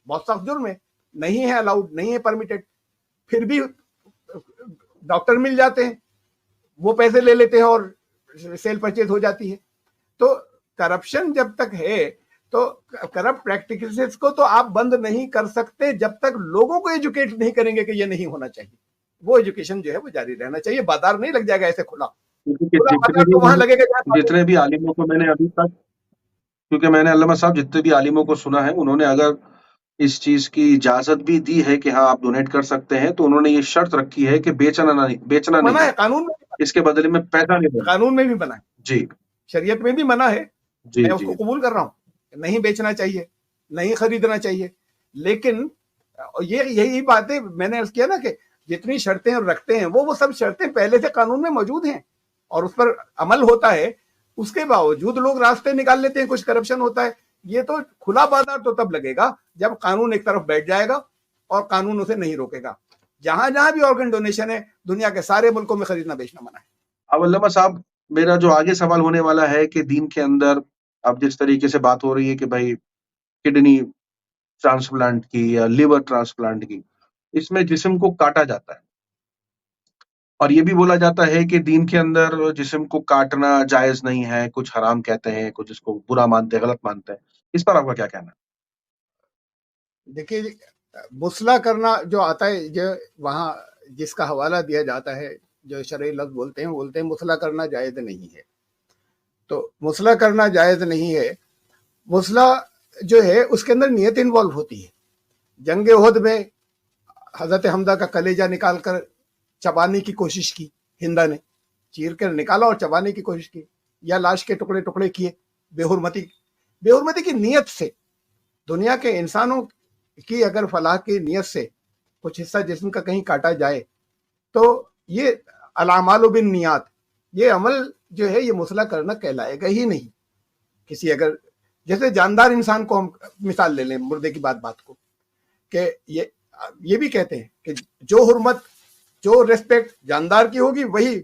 बहुत सख्त जुर्म है, नहीं है अलाउड, नहीं है परमिटेड, फिर भी डॉक्टर मिल जाते हैं, वो पैसे ले लेते हैं और सेल परचेज हो जाती है। तो करप्शन जब तक है, तो करप्ट प्रैक्टिसेस को तो आप बंद नहीं कर सकते जब तक लोगों को एजुकेट नहीं करेंगे कि ये नहीं होना चाहिए। वो एजुकेशन जो है वो जारी रहना चाहिए, बाजार नहीं लग जाएगा ऐसे खुला तो वहां लगेगा। जितने भी आलिमों को मैंने अभी तक, क्योंकि मैंने अल्लामा साहब जितने भी आलिमों को सुना है, उन्होंने अगर इस चीज की इजाजत भी दी है कि हाँ आप डोनेट कर सकते हैं, तो उन्होंने ये शर्त रखी है कि बेचना नहीं है, कानून में, इसके बदले में पैसा नहीं देना। कानून में भी मना है जी, शरीयत में भी मना है जी, मैं उसको कबूल कर रहा हूँ, नहीं बेचना चाहिए, नहीं खरीदना चाहिए। लेकिन यही बातें मैंने अर्ज किया ना कि जितनी शर्तें रखते हैं वो सब शर्तें पहले से कानून में मौजूद हैं और उस पर अमल होता है। उसके बावजूद लोग रास्ते निकाल लेते हैं, कुछ करप्शन होता है। ये तो खुला बाजार तो तब लगेगा जब कानून एक तरफ बैठ जाएगा और कानून उसे नहीं रोकेगा। जहां जहां भी ऑर्गन डोनेशन है, दुनिया के सारे मुल्कों में खरीदना बेचना मना है। अब अल्लामा साहब, मेरा जो आगे सवाल होने वाला है कि दीन के अंदर अब जिस तरीके से बात हो रही है कि भाई किडनी ट्रांसप्लांट की या लिवर ट्रांसप्लांट की, इसमें जिस्म को काटा जाता है और ये भी बोला जाता है कि दीन के अंदर जिस्म को काटना जायज नहीं है, कुछ हराम कहते हैं, कुछ इसको बुरा मानते हैं, गलत मानते हैं। इस पर आपका क्या कहना है? देखिए, मुसला करना जो आता है, जो वहाँ जिसका हवाला दिया जाता है, जो शरई लफ्ज़ बोलते हैं मुसला करना जायज़ नहीं है। तो मुसला करना जायज़ नहीं है। मुसला जो है उसके अंदर नियत इन्वॉल्व होती है। जंग उहद में हज़रत हमदा का कलेजा निकाल कर चबाने की कोशिश की, हिंदा ने चीर कर निकाला और चबाने की कोशिश की, या लाश के टुकड़े टुकड़े किए बेहुरमती की नीयत से। दुनिया के इंसानों की अगर फलाह की नीयत से कुछ हिस्सा जिस्म का कहीं काटा जाए तो ये अलामालु बिन नियात, ये अमल जो है ये मुसला करना कहलाएगा ही नहीं। किसी अगर जैसे जानदार इंसान को हम मिसाल ले लें, मुर्दे की बात को, कि ये भी कहते हैं कि जो हुर्मत, जो रिस्पेक्ट जानदार की होगी वही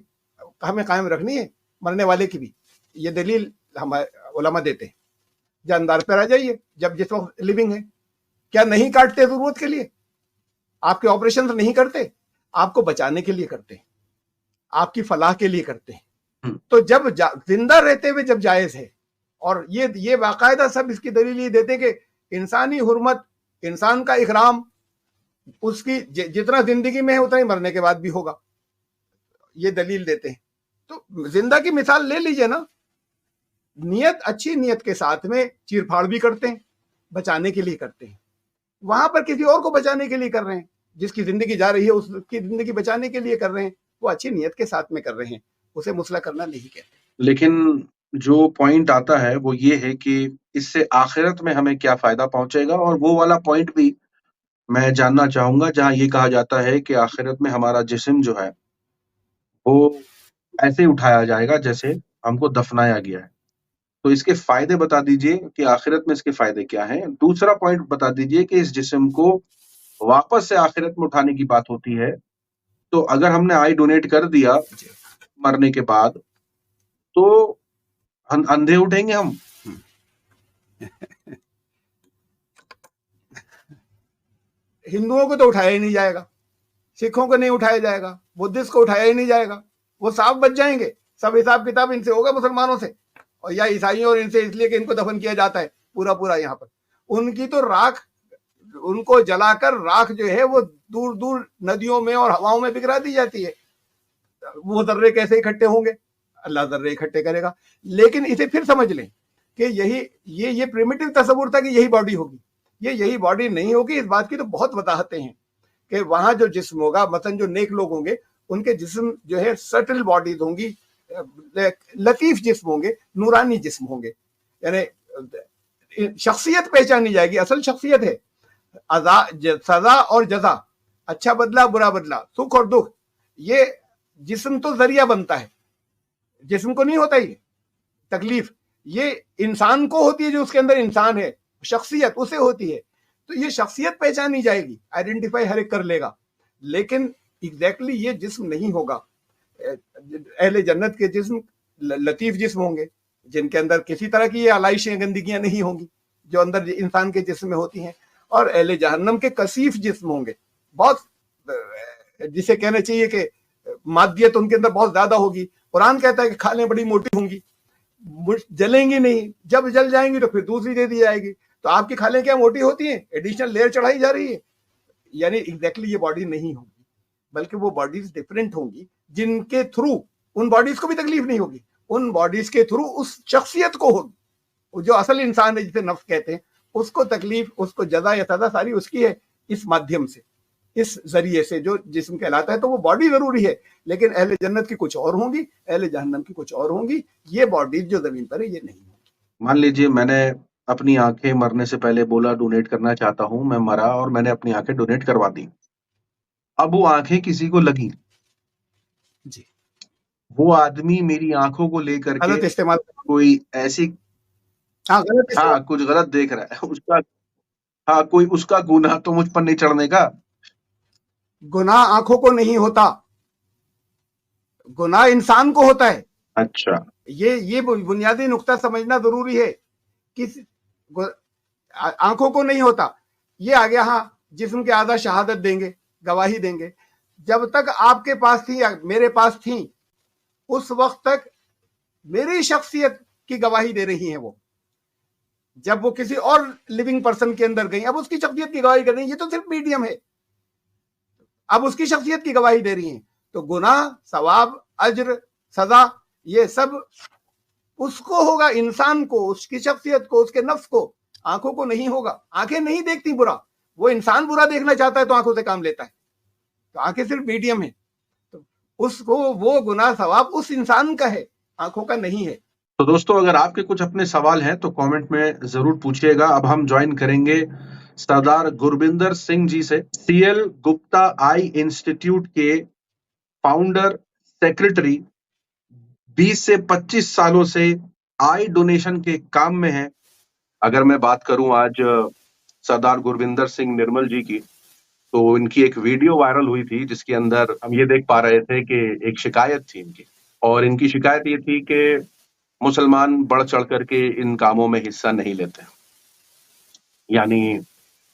हमें कायम रखनी है, मरने वाले की भी। ये दलील हमारे उलमा देते हैं। जानदार पर आ जाइए, जब जिस वक्त लिविंग है, क्या नहीं काटते जरूरत के लिए? आपके ऑपरेशन नहीं करते, आपको बचाने के लिए करते हैं, आपकी फलाह के लिए करते हैं। तो जब जिंदा रहते हुए जब जायज है, और ये बाकायदा सब इसकी दलील ये देते हैं कि इंसानी हुर्मत, इंसान का इकराम उसकी जितना जिंदगी में है उतना ही मरने के बाद भी होगा, ये दलील देते हैं। तो जिंदा की मिसाल ले लीजिए ना, नियत, अच्छी नियत के साथ में चीरफाड़ भी करते हैं, बचाने के लिए करते हैं। वहां पर किसी और को बचाने के लिए कर रहे हैं, जिसकी जिंदगी जा रही है उसकी जिंदगी बचाने के लिए कर रहे हैं, वो अच्छी नियत के साथ में कर रहे हैं, उसे मुसला करना नहीं कहते। लेकिन जो पॉइंट आता है वो ये है कि इससे आखिरत में हमें क्या फायदा पहुंचेगा, और वो वाला पॉइंट भी मैं जानना चाहूंगा जहां ये कहा जाता है कि आखिरत में हमारा जिस्म जो है वो ऐसे उठाया जाएगा जैसे हमको दफनाया गया है। तो इसके फायदे बता दीजिए कि आखिरत में इसके फायदे क्या हैं। दूसरा पॉइंट बता दीजिए कि इस जिस्म को वापस से आखिरत में उठाने की बात होती है, तो अगर हमने आई डोनेट कर दिया मरने के बाद तो अंधे उठेंगे हम? हिंदुओं को तो उठाया ही नहीं जाएगा, सिखों को नहीं उठाया जाएगा, बुद्धिस्ट को उठाया ही नहीं जाएगा, वो साफ बच जाएंगे। सब हिसाब किताब इनसे होगा, मुसलमानों से और या ईसाइयों, और इनसे इसलिए कि इनको दफन किया जाता है पूरा यहाँ पर। उनकी तो राख, उनको जलाकर राख जो है वो दूर दूर नदियों में और हवाओं में बिखरा दी जाती है। वो जर्रे कैसे इकट्ठे होंगे? अल्लाह जर्रे इकट्ठे करेगा। लेकिन इसे फिर समझ लें कि ये प्रिमिटिव तस्वुर था कि यही बॉडी होगी, यही बॉडी नहीं होगी। इस बात की तो बहुत वजाहतें हैं कि वहां जो जिस्म होगा, मसलन जो नेक लोग होंगे उनके जिस्म जो है सटल बॉडीज होंगी, लतीफ जिस्म होंगे, नूरानी जिस्म होंगे, यानी शख्सियत पहचानी जाएगी। असल शख्सियत है सजा और जजा, अच्छा बदला बुरा बदला, सुख और दुख। ये जिस्म तो जरिया बनता है, जिस्म को नहीं होता ये तकलीफ, ये इंसान को होती है, जो उसके अंदर इंसान है, शख्सियत उसे होती है। तो ये शख्सियत पहचानी जाएगी, आइडेंटिफाई हर एक कर लेगा। लेकिन एग्जैक्टली ये जिस्म नहीं होगा। अहले जन्नत के जिस्म लतीफ जिस्म होंगे, जिनके अंदर किसी तरह की ये आलाइशें गंदगियां नहीं होंगी जो अंदर इंसान के जिस्म में होती हैं। और अहले जहन्नम के कसीफ जिस्म होंगे, बहुत, जिसे कहना चाहिए कि मादियत उनके अंदर बहुत ज्यादा होगी। कुरान कहता है कि खालें बड़ी मोटी होंगी, जलेंगी नहीं, जब जल जाएंगी तो फिर दूसरी दे दी जाएगी। तो आपकी खालें क्या मोटी होती हैं? एडिशनल लेयर चढ़ाई जा रही है। यानी एग्जैक्टली ये बॉडी नहीं होगी, बल्कि वो बॉडीज डिफरेंट होंगी, जिनके थ्रू उन बॉडीज को भी तकलीफ नहीं होगी, उन बॉडीज के थ्रू उस शख्सियत को होगी, जो असल इंसान है जिसे नफ्स कहते हैं, उसको तकलीफ, उसको जजा या सजा सारी उसकी है, इस माध्यम से, इस जरिए से जो जिस्म कहलाता है। तो वो बॉडी जरूरी है, लेकिन अहले जन्नत की कुछ और होंगी, अहले जहन्नम की कुछ और होंगी। ये बॉडीज जो जमीन पर है ये नहीं होंगी। मान लीजिए मैंने अपनी आंखें मरने से पहले बोला डोनेट करना चाहता हूं, मैं मरा और मैंने अपनी आंखें डोनेट करवा दी। अब वो आंखें किसी को लगी जी, वो आदमी मेरी आंखों को लेकर के गलत इस्तेमाल, कोई ऐसी गलत कुछ गलत देख रहा है, उसका कोई उसका गुनाह तो मुझ पर नहीं चढ़ने का। गुनाह आंखों को नहीं होता, गुनाह इंसान को होता है। अच्छा, ये बुनियादी नुक्ता समझना जरूरी है कि आंखों को नहीं होता। ये आ गया, हाँ, जिस्म के आधा शहादत देंगे, गवाही देंगे। जब तक आपके पास थी या मेरे पास थी, उस वक्त तक मेरी शख्सियत की गवाही दे रही हैं वो। जब वो किसी और लिविंग पर्सन के अंदर गई, अब उसकी शख्सियत की गवाही कर रही है। ये तो सिर्फ मीडियम है, अब उसकी शख्सियत की गवाही दे रही हैं। तो गुनाह, सवाब, अज्र, सजा, ये सब उसको होगा, इंसान को, उसकी शख्सियत को, उसके नफ्स को। आंखों को नहीं होगा। आंखें नहीं देखती बुरा, वो इंसान बुरा देखना चाहता है तो आंखों से काम लेता है। तो आंखें सिर्फ मीडियम है, तो उसको वो गुनाह सवाब उस इंसान का है, आंखों का नहीं है। तो दोस्तों, अगर आपके कुछ अपने सवाल हैं तो कमेंट में जरूर पूछिएगा। अब हम ज्वाइन करेंगे सरदार गुरबिंदर सिंह जी से, सीएल गुप्ता आई इंस्टीट्यूट के फाउंडर, सेक्रेटरी, 20 से 25 सालों से आई डोनेशन के काम में है। अगर मैं बात करूं आज सरदार गुरविंदर सिंह निर्मल जी की, तो इनकी एक वीडियो वायरल हुई थी जिसके अंदर हम ये देख पा रहे थे कि एक शिकायत थी इनकी, और इनकी शिकायत ये थी कि मुसलमान बढ़ चढ़ करके इन कामों में हिस्सा नहीं लेते। यानी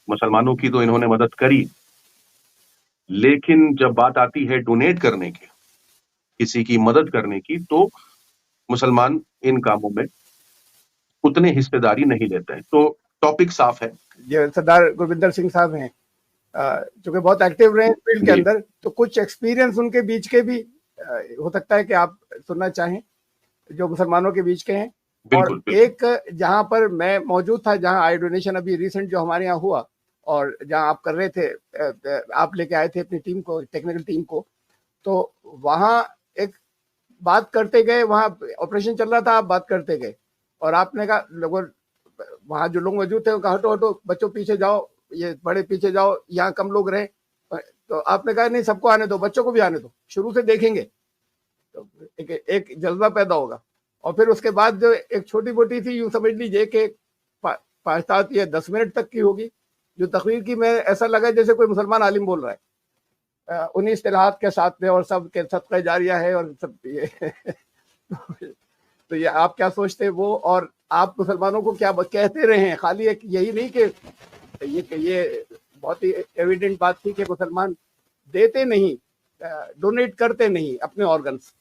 मुसलमानों की तो इन्होंने मदद करी, लेकिन जब बात आती है डोनेट करने की, किसी की मदद करने की, तो मुसलमान इन कामों में उतने हिस्सेदारी नहीं लेते हैं। तो टॉपिक साफ है। ये सरदार गुरविंदर सिंह साहब हैं, जो कि बहुत एक्टिव रहे फील्ड के अंदर, तो कुछ एक्सपीरियंस उनके बीच के भी हो सकता है कि आप सुनना चाहें, जो मुसलमानों के बीच के हैं। और एक जहां पर मैं मौजूद था, जहां आई डोनेशन अभी रिसेंट जो हमारे यहाँ हुआ, और जहां आप कर रहे थे, आप लेके आए थे अपनी टीम को, टेक्निकल टीम को, तो वहां एक बात करते गए, वहां ऑपरेशन चल रहा था, आप बात करते गए, और आपने कहा, लोगों वहां जो लोग मौजूद थे उनका हटो हटो, बच्चों पीछे जाओ, ये बड़े पीछे जाओ, यहाँ कम लोग रहे। तो आपने कहा नहीं, सबको आने दो, बच्चों को भी आने दो, शुरू से देखेंगे, तो एक जज्बा पैदा होगा। और फिर उसके बाद जो एक छोटी मोटी थी, यूं समझ लीजिए कि 5 या 10 मिनट तक की होगी, जो तकरीर की, मैं ऐसा लगा जैसे कोई मुसलमान आलिम बोल रहा है, उन्हीं इस्तिलाहात के साथ में, और सब के सदका जारिया है और सब ये तो ये आप क्या सोचते हैं वो, और आप मुसलमानों को क्या कहते रहे हैं? खाली एक यही नहीं कि ये बहुत ही एविडेंट बात थी कि मुसलमान देते नहीं, डोनेट करते नहीं अपने ऑर्गन्स,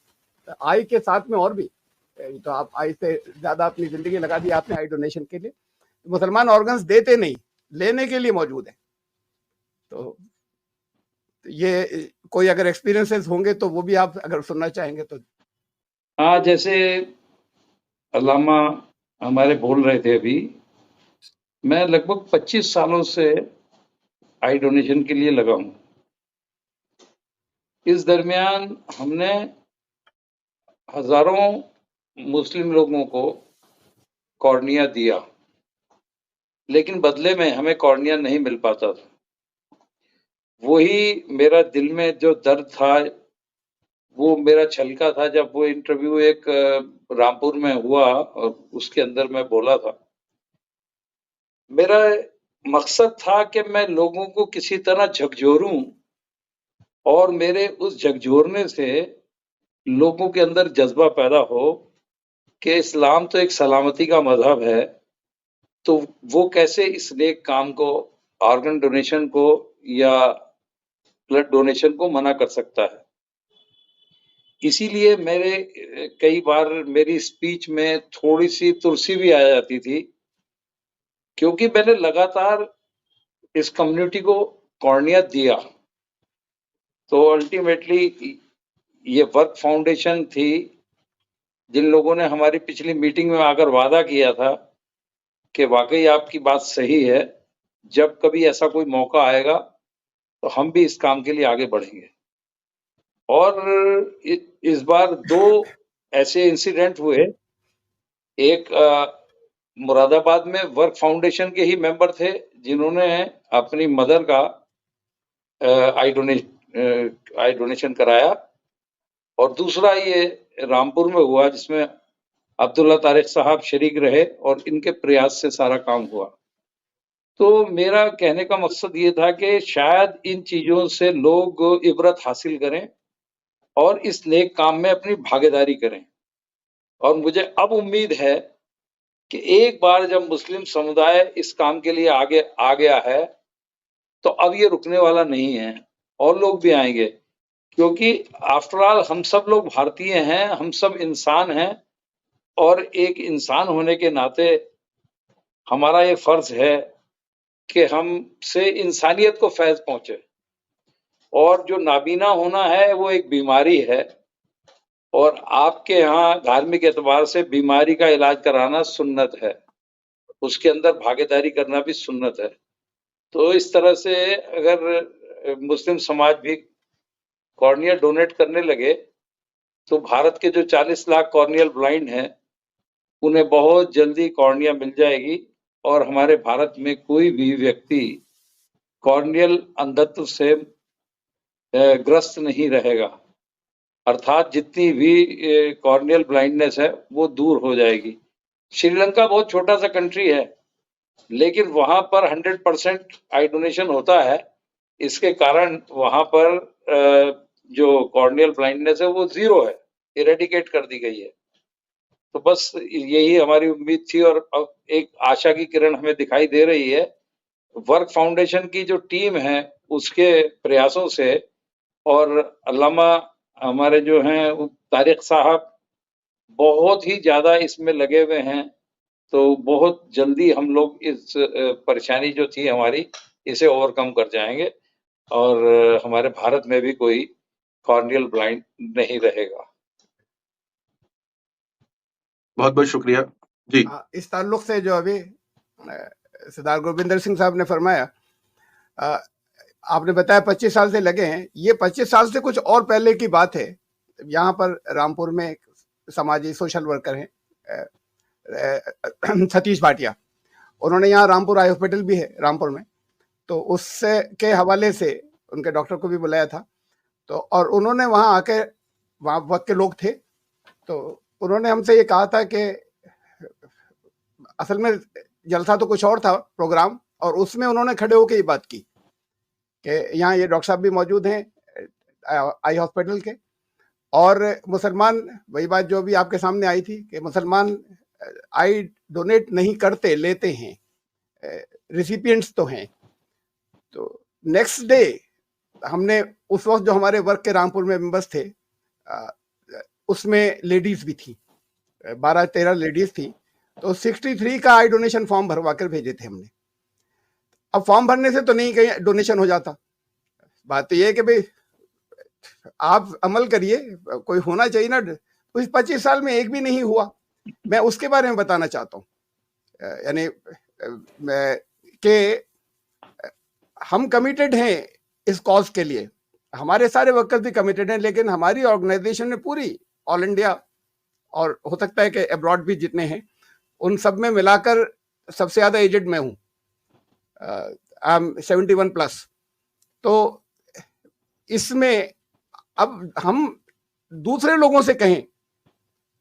आई के साथ में और भी, तो आप आई से ज्यादा अपनी जिंदगी लगा दी आपने आई डोनेशन के लिए। मुसलमान ऑर्गन्स देते नहीं, लेने के लिए मौजूद है। तो ये कोई अगर एक्सपीरियंसेस होंगे तो वो भी आप अगर सुनना चाहेंगे तो। हाँ, जैसे अल्लामा हमारे बोल रहे थे अभी, मैं लगभग 25 सालों से आई डोनेशन के लिए लगा हूं। इस दरमियान हमने हजारों मुस्लिम लोगों को कॉर्निया दिया, लेकिन बदले में हमें कॉर्निया नहीं मिल पाता था। वही मेरा दिल में जो दर्द था, वो मेरा छलका था जब वो इंटरव्यू एक रामपुर में हुआ और उसके अंदर मैं बोला था। मेरा मकसद था कि मैं लोगों को किसी तरह झकझोरूं, और मेरे उस झकझोरने से लोगों के अंदर जज्बा पैदा हो कि इस्लाम तो एक सलामती का मजहब है, तो वो कैसे इस नेक काम को, ऑर्गन डोनेशन को या ब्लड डोनेशन को मना कर सकता है। इसीलिए मेरे कई बार मेरी स्पीच में थोड़ी सी तुलसी भी आ जाती थी, क्योंकि मैंने लगातार इस कम्युनिटी को कॉर्निया दिया। तो अल्टीमेटली ये वर्क फाउंडेशन थी, जिन लोगों ने हमारी पिछली मीटिंग में आकर वादा किया था कि वाकई आपकी बात सही है, जब कभी ऐसा कोई मौका आएगा तो हम भी इस काम के लिए आगे बढ़ेंगे। और इस बार 2 ऐसे इंसिडेंट हुए। एक मुरादाबाद में वर्क फाउंडेशन के ही मेंबर थे, जिन्होंने अपनी मदर का आई डोनेशन कराया, और दूसरा ये रामपुर में हुआ, जिसमें अब्दुल्ला तारिक साहब शरीक रहे और इनके प्रयास से सारा काम हुआ। तो मेरा कहने का मकसद ये था कि शायद इन चीजों से लोग इबरत हासिल करें और इस नेक काम में अपनी भागीदारी करें। और मुझे अब उम्मीद है कि एक बार जब मुस्लिम समुदाय इस काम के लिए आगे आ गया है, तो अब ये रुकने वाला नहीं है, और लोग भी आएंगे, क्योंकि आफ्टर ऑल हम सब लोग भारतीय हैं, हम सब इंसान हैं, और एक इंसान होने के नाते हमारा ये फर्ज है कि हमसे इंसानियत को फैज़ पहुंचे। और जो नाबीना होना है वो एक बीमारी है, और आपके यहाँ धार्मिक एतबार से बीमारी का इलाज कराना सुन्नत है, उसके अंदर भागीदारी करना भी सुन्नत है। तो इस तरह से अगर मुस्लिम समाज भी कॉर्निया डोनेट करने लगे, तो भारत के जो 40 लाख कॉर्नियल ब्लाइंड हैं, उन्हें बहुत जल्दी कॉर्निया मिल जाएगी, और हमारे भारत में कोई भी व्यक्ति कॉर्नियल अंधत्व से ग्रस्त नहीं रहेगा। अर्थात जितनी भी कॉर्नियल ब्लाइंडनेस है वो दूर हो जाएगी। श्रीलंका बहुत छोटा सा कंट्री है, लेकिन वहां पर 100% आई डोनेशन होता है। इसके कारण वहां पर जो कॉर्नियल ब्लाइंडनेस है वो 0 है, इरेडिकेट कर दी गई है। तो बस यही हमारी उम्मीद थी और अब एक आशा की किरण हमें दिखाई दे रही है। वर्क फाउंडेशन की जो टीम है उसके प्रयासों से, और अल्लामा हमारे जो हैं तारिक साहब बहुत ही ज्यादा इसमें लगे हुए हैं, तो बहुत जल्दी हम लोग इस परेशानी जो थी हमारी, इसे ओवरकम कर जाएंगे और हमारे भारत में भी कोई कॉर्नियल ब्लाइंड नहीं रहेगा। बहुत बहुत शुक्रिया जी। इस ताल्लुक से जो अभी सरदार गुरविंदर सिंह साहब ने फरमाया, आपने बताया 25 साल से लगे हैं, ये 25 साल से कुछ और पहले की बात है। यहाँ पर रामपुर में एक समाजी सोशल वर्कर हैं सतीश भाटिया, उन्होंने यहाँ रामपुर आई हॉस्पिटल भी है रामपुर में, तो उससे के हवाले से उनके डॉक्टर को भी बुलाया था, तो और उन्होंने वहाँ आके, वहाँ वक्त के लोग थे, तो उन्होंने हमसे ये कहा था कि असल में जलसा तो कुछ और था प्रोग्राम, और उसमें उन्होंने खड़े होकर ये बात की कि यहाँ ये डॉक्टर साहब भी मौजूद हैं आई हॉस्पिटल के, और मुसलमान, वही बात जो भी आपके सामने आई थी कि मुसलमान आई डोनेट नहीं करते, लेते हैं, रिसिपिएंट्स तो हैं। तो नेक्स्ट डे हमने उस वक्त जो हमारे वर्क के रामपुर में मेंबर्स थे, उसमें लेडीज भी थी, 12-13 लेडीज थी, तो 63 का आई डोनेशन फॉर्म भरवा कर भेजे थे हमने। अब फॉर्म भरने से तो नहीं कहीं डोनेशन हो जाता, बात तो ये है कि भाई आप अमल करिए, कोई होना चाहिए ना। उस 25 साल में एक भी नहीं हुआ, मैं उसके बारे में बताना चाहता हूँ, यानी कि हम कमिटेड हैं इस कॉज के लिए, हमारे सारे वर्कर्स भी कमिटेड हैं, लेकिन हमारी ऑर्गेनाइजेशन ने पूरी ऑल इंडिया, और हो सकता है कि अब्रॉड भी जितने हैं, उन सब में मिलाकर सबसे ज़्यादा एजेड मैं हूँ, आई एम 71+। तो इसमें अब हम दूसरे लोगों से कहें,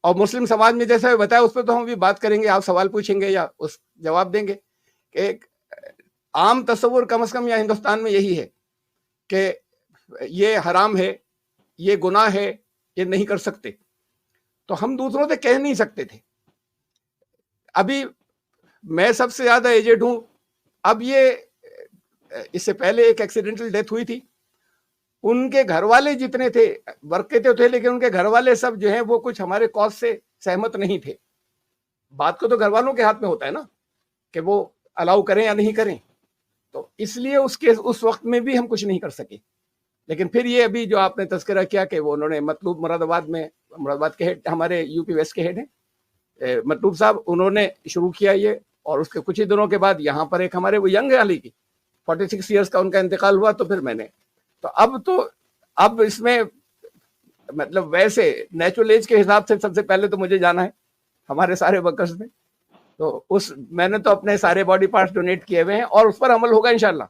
और मुस्लिम समाज में जैसा बताया उस पर तो हम भी बात करेंगे, आप सवाल पूछेंगे या उस जवाब देंगे, कि एक आम तस्वुर कम से कम यहाँ हिंदुस्तान में यही है कि ये हराम है, ये गुनाह है, ये नहीं कर सकते, तो हम दूसरों से कह नहीं सकते थे। अभी मैं सबसे ज्यादा एजेड हूं, अब ये इससे पहले एक एक्सीडेंटल डेथ हुई थी, उनके घर वाले जितने थे, वर्क के तो थे, लेकिन उनके घर वाले सब जो हैं वो कुछ हमारे कॉज से सहमत नहीं थे। बात को तो घर वालों के हाथ में होता है ना कि वो अलाउ करें या नहीं करें, तो इसलिए उस वक्त में भी हम कुछ नहीं कर सके। लेकिन फिर ये अभी जो आपने तस्करा किया कि वो उन्होंने मतलूब मुरादाबाद के हेड, हमारे यूपी वेस्ट के हेड हैं मतलूब साहब, उन्होंने शुरू किया ये, और उसके कुछ ही दिनों के बाद यहाँ पर एक हमारे वो यंग अली की 46 ईयर्स का उनका इंतकाल हुआ, तो फिर मैंने तो अब इसमें मतलब वैसे नेचुरल एज के हिसाब से सबसे पहले तो मुझे जाना है हमारे सारे वर्कर्स में, तो मैंने तो अपने सारे बॉडी पार्ट्स डोनेट किए हुए हैं, और उस पर अमल होगा इंशाल्लाह।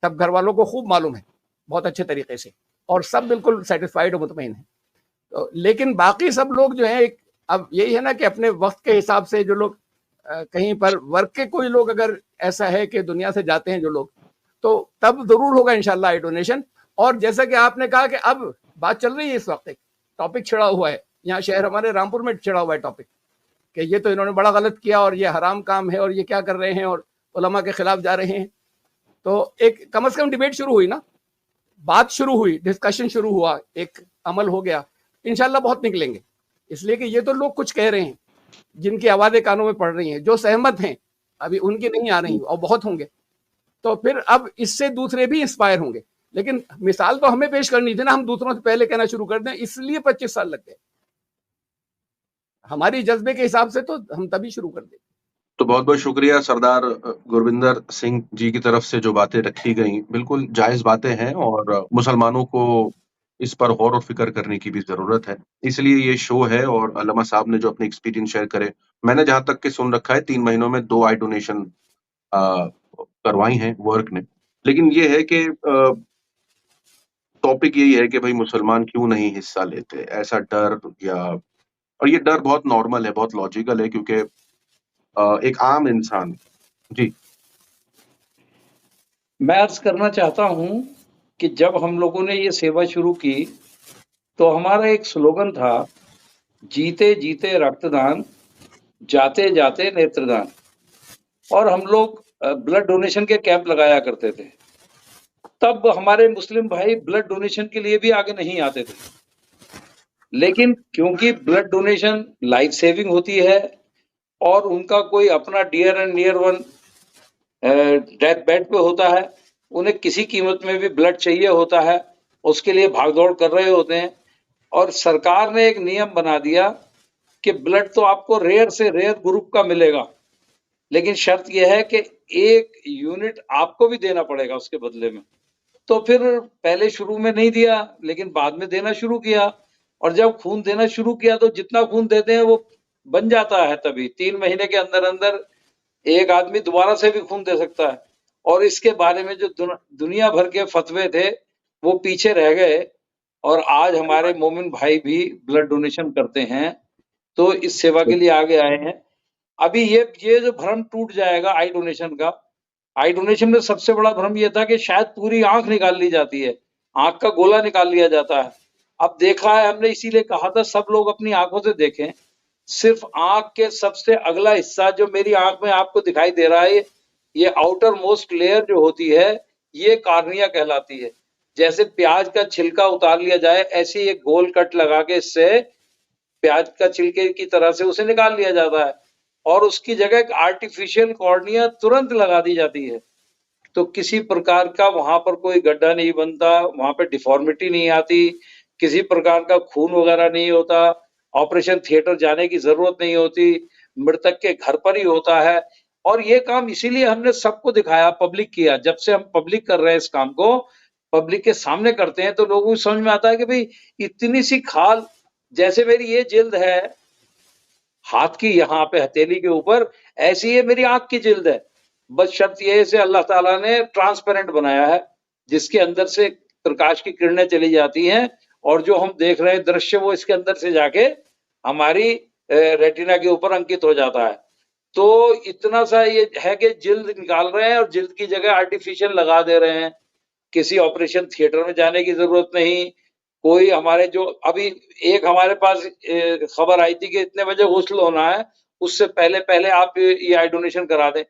सब घर वालों को खूब मालूम है बहुत अच्छे तरीके से, और सब बिल्कुल सेटिस्फाइड और मुतमईन है। तो लेकिन बाकी सब लोग जो है, अब यही है ना कि अपने वक्त के हिसाब से जो लोग कहीं पर वर्क के कोई लोग अगर ऐसा है कि दुनिया से जाते हैं जो लोग, तो तब जरूर होगा इंशाल्लाह आई डोनेशन। और जैसा कि आपने कहा कि अब बात चल रही है, इस वक्त एक टॉपिक छिड़ा हुआ है यहाँ शहर हमारे रामपुर में, छिड़ा हुआ है टॉपिक कि ये तो इन्होंने बड़ा गलत किया और ये हराम काम है और ये क्या कर रहे हैं और उलमा के खिलाफ जा रहे हैं। तो एक कम से कम डिबेट शुरू हुई ना, बात शुरू हुई, डिस्कशन शुरू हुआ, एक अमल हो गया, इंशाल्लाह बहुत निकलेंगे। इसलिए कि ये तो लोग कुछ कह रहे हैं जिनकी आवाज़ें कानों में पड़ रही हैं, जो सहमत हैं, अभी उनकी नहीं आ रही और बहुत होंगे, तो फिर अब इससे दूसरे भी इंस्पायर होंगे। लेकिन मिसाल तो हमें पेश करनी थी ना, हम दूसरों से पहले कहना शुरू कर दें, इसलिए 25 साल लग गए। हमारी जज्बे के हिसाब से तो हम तभी शुरू कर दें। तो बहुत बहुत शुक्रिया सरदार गुरविंदर सिंह जी की तरफ से जो बातें रखी गई, बिल्कुल जायज बातें हैं और मुसलमानों को इस पर गौर और फिक्र करने की भी जरूरत है। इसलिए ये शो है, और अल्लामा साहब ने जो अपने एक्सपीरियंस शेयर करे, मैंने जहां तक के सुन रखा है 3 महीनों में 2 आई डोनेशन करवाई हैं वर्क ने। लेकिन ये है कि टॉपिक यही है कि भाई मुसलमान क्यों नहीं हिस्सा लेते, ऐसा डर या, और ये डर बहुत नॉर्मल है, बहुत लॉजिकल है, क्योंकि एक आम इंसान। जी, मैं अर्ज करना चाहता हूं कि जब हम लोगों ने ये सेवा शुरू की तो हमारा एक स्लोगन था, जीते जीते रक्तदान, जाते जाते नेत्रदान। और हम लोग ब्लड डोनेशन के कैंप लगाया करते थे। तब हमारे मुस्लिम भाई ब्लड डोनेशन के लिए भी आगे नहीं आते थे, लेकिन क्योंकि ब्लड डोनेशन लाइफ सेविंग होती है और उनका कोई अपना dear and near one death bed पे होता है, उन्हें किसी कीमत में भी ब्लड चाहिए होता है, उसके लिए भागदौड़ कर रहे होते हैं। और सरकार ने एक नियम बना दिया कि ब्लड तो आपको रेयर से रेयर ग्रुप का मिलेगा, लेकिन शर्त यह है कि 1 यूनिट आपको भी देना पड़ेगा उसके बदले में। तो फिर पहले शुरू में नहीं दिया, लेकिन बाद में देना शुरू किया। और जब खून देना शुरू किया तो जितना खून देते हैं वो बन जाता है, तभी 3 महीने के अंदर अंदर एक आदमी दोबारा से भी खून दे सकता है। और इसके बारे में जो दुनिया भर के फतवे थे वो पीछे रह गए, और आज हमारे मोमिन भाई भी ब्लड डोनेशन करते हैं, तो इस सेवा के लिए आगे आए हैं। अभी ये जो भ्रम टूट जाएगा आई डोनेशन का। आई डोनेशन में सबसे बड़ा भ्रम ये था कि शायद पूरी आंख निकाल ली जाती है, आंख का गोला निकाल लिया जाता है। अब देखा है हमने, इसीलिए कहा था सब लोग अपनी आंखों से देखें। सिर्फ आंख के सबसे अगला हिस्सा जो मेरी आंख में आपको दिखाई दे रहा है, ये आउटर मोस्ट लेयर जो होती है, ये कार्निया कहलाती है। जैसे प्याज का छिलका उतार लिया जाए, ऐसे एक गोल कट लगा के इससे प्याज का छिलके की तरह से उसे निकाल लिया जाता है, और उसकी जगह एक आर्टिफिशियल कॉर्निया तुरंत लगा दी जाती है। तो किसी प्रकार का वहां पर कोई गड्ढा नहीं बनता, वहां पे डिफॉर्मिटी नहीं आती, किसी प्रकार का खून वगैरह नहीं होता, ऑपरेशन थिएटर जाने की जरूरत नहीं होती, मृतक के घर पर ही होता है। और ये काम इसीलिए हमने सबको दिखाया, पब्लिक किया। जब से हम पब्लिक कर रहे हैं इस काम को, पब्लिक के सामने करते हैं, तो लोगों को समझ में आता है कि भाई इतनी सी खाल, जैसे मेरी ये जिल्द है हाथ की यहाँ पे हथेली के ऊपर, ऐसी ये मेरी आंख की जिल्द है। बस शर्त ये है से अल्लाह ताला ने ट्रांसपेरेंट बनाया है, जिसके अंदर से प्रकाश की किरणें चली जाती हैं, और जो हम देख रहे हैं दृश्य वो इसके अंदर से जाके हमारी रेटिना के ऊपर अंकित हो जाता है। तो इतना सा ये है कि जिल्द निकाल रहे हैं और जिल्द की जगह आर्टिफिशियल लगा दे रहे हैं। किसी ऑपरेशन थिएटर में जाने की जरूरत नहीं। कोई हमारे जो अभी एक हमारे पास खबर आई थी कि इतने बजे गुस्ल होना है, उससे पहले पहले आप ये आई डोनेशन करा दें।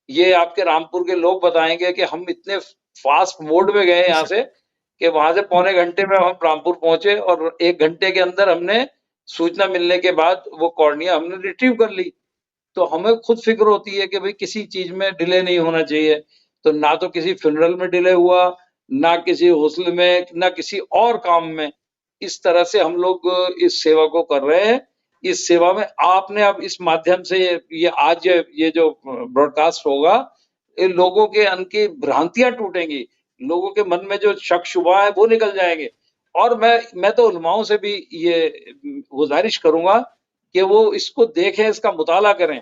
ये आपके रामपुर के लोग बताएंगे कि हम इतने फास्ट मोड में गए यहाँ से कि वहां से पौने घंटे में हम रामपुर पहुंचे, और 1 घंटे के अंदर हमने सूचना मिलने के बाद वो कॉर्निया हमने रिट्रीव कर ली। तो हमें खुद फिक्र होती है कि भाई किसी चीज में डिले नहीं होना चाहिए। तो ना तो किसी फ्यूनरल में डिले हुआ, ना किसी गुस्ल में, ना किसी और काम में। इस तरह से हम लोग इस सेवा को कर रहे हैं। इस सेवा में आपने अब इस माध्यम से ये आज ये जो ब्रॉडकास्ट होगा, इन लोगों के उनकी भ्रांतियां टूटेंगी, लोगों के मन में जो शक शुबा है वो निकल जाएंगे। और मैं तो उलमाओं से भी ये गुजारिश करूंगा कि वो इसको देखें, इसका मुताला करें।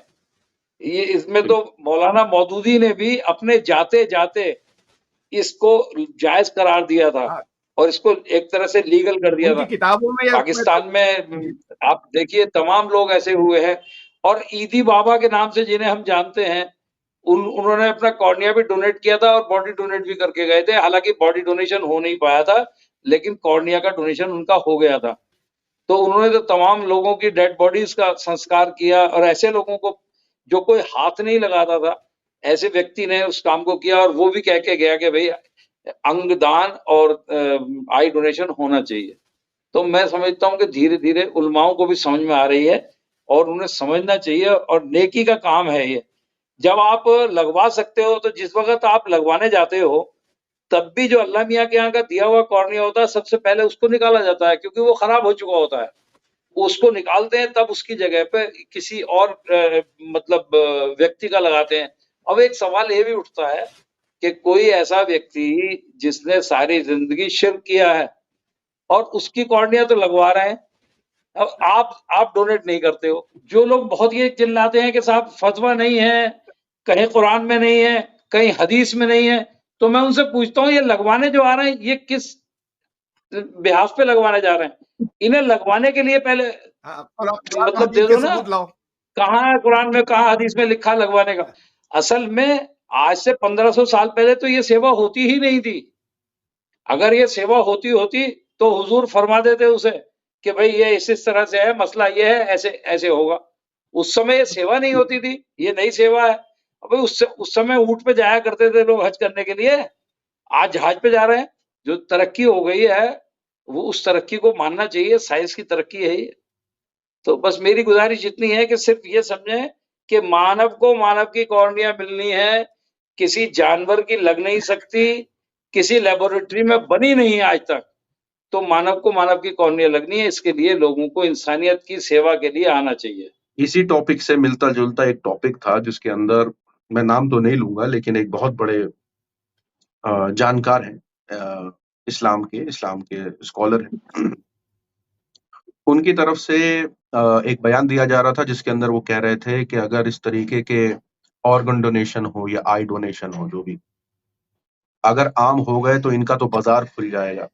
ये इसमें तो मौलाना मौदूदी ने भी अपने जाते जाते इसको जायज करार दिया था, और इसको एक तरह से लीगल कर दिया था। किताबों में पाकिस्तान में आप देखिए तमाम लोग ऐसे हुए हैं। और ईदी बाबा के नाम से जिन्हें हम जानते हैं, उन्होंने अपना कॉर्निया भी डोनेट किया था और बॉडी डोनेट भी करके गए थे। हालांकि बॉडी डोनेशन हो नहीं पाया था, लेकिन कॉर्निया का डोनेशन उनका हो गया था। तो उन्होंने तो तमाम लोगों की डेड बॉडीज का संस्कार किया, और ऐसे लोगों को जो कोई हाथ नहीं लगाता था, ऐसे व्यक्ति ने उस काम को किया, और वो भी कह के गया कि भाई अंगदान और आई डोनेशन होना चाहिए। तो मैं समझता हूँ कि धीरे धीरे उलमाओं को भी समझ में आ रही है, और उन्हें समझना चाहिए, और नेकी का काम है ये। जब आप लगवा सकते हो, तो जिस वक्त आप लगवाने जाते हो, तब भी जो अल्लाह मियाँ के यहाँ का दिया हुआ कॉर्निया होता है, सबसे पहले उसको निकाला जाता है, क्योंकि वो खराब हो चुका होता है। उसको निकालते हैं, तब उसकी जगह पे किसी और मतलब व्यक्ति का लगाते हैं। अब एक सवाल ये भी उठता है कि कोई ऐसा व्यक्ति जिसने सारी जिंदगी शिर्क किया है, और उसकी कॉर्निया तो लगवा रहे हैं, अब आप डोनेट नहीं करते हो। जो लोग बहुत ये चिल्लाते हैं कि साहब फतवा नहीं है, कहीं कुरान में नहीं है, कहीं हदीस में नहीं है, तो मैं उनसे पूछता हूँ ये लगवाने जो आ रहे हैं, ये किस बिहाफ पे लगवाने जा रहे हैं। इन्हें लगवाने के लिए पहले मतलब दे दो ना, कहाँ है कुरान में, कहाँ हदीस में लिखा लगवाने का। असल में आज से 1500 साल पहले तो ये सेवा होती ही नहीं थी। अगर ये सेवा होती तो हुजूर फरमा देते उसे कि भाई ये इस तरह से है, मसला ये है, ऐसे ऐसे होगा। उस समय ये सेवा नहीं होती थी, ये नई सेवा है। अब उस समय ऊंट पे जाया करते थे लोग हज करने के लिए, आज जहाज पे जा रहे हैं। जो तरक्की हो गई है वो उस तरक्की को मानना चाहिए, साइंस की तरक्की है ये। तो बस मेरी गुजारिश इतनी है कि सिर्फ ये समझें कि मानव को मानव की कॉर्निया मिलनी है, किसी जानवर की लग नहीं सकती, किसी लेबोरेटरी में बनी नहीं है आज तक। तो मानव को मानव की कॉर्निया लगनी है, इसके लिए लोगों को इंसानियत की सेवा के लिए आना चाहिए। इसी टॉपिक से मिलता जुलता एक टॉपिक था जिसके अंदर मैं नाम तो नहीं लूंगा, लेकिन एक बहुत बड़े जानकार हैं इस्लाम के स्कॉलर हैं, उनकी तरफ से एक बयान दिया जा रहा था जिसके अंदर वो कह रहे थे कि अगर इस तरीके के ऑर्गन डोनेशन हो या आई डोनेशन हो, जो भी अगर आम हो गए तो इनका तो बाजार खुल जाएगा।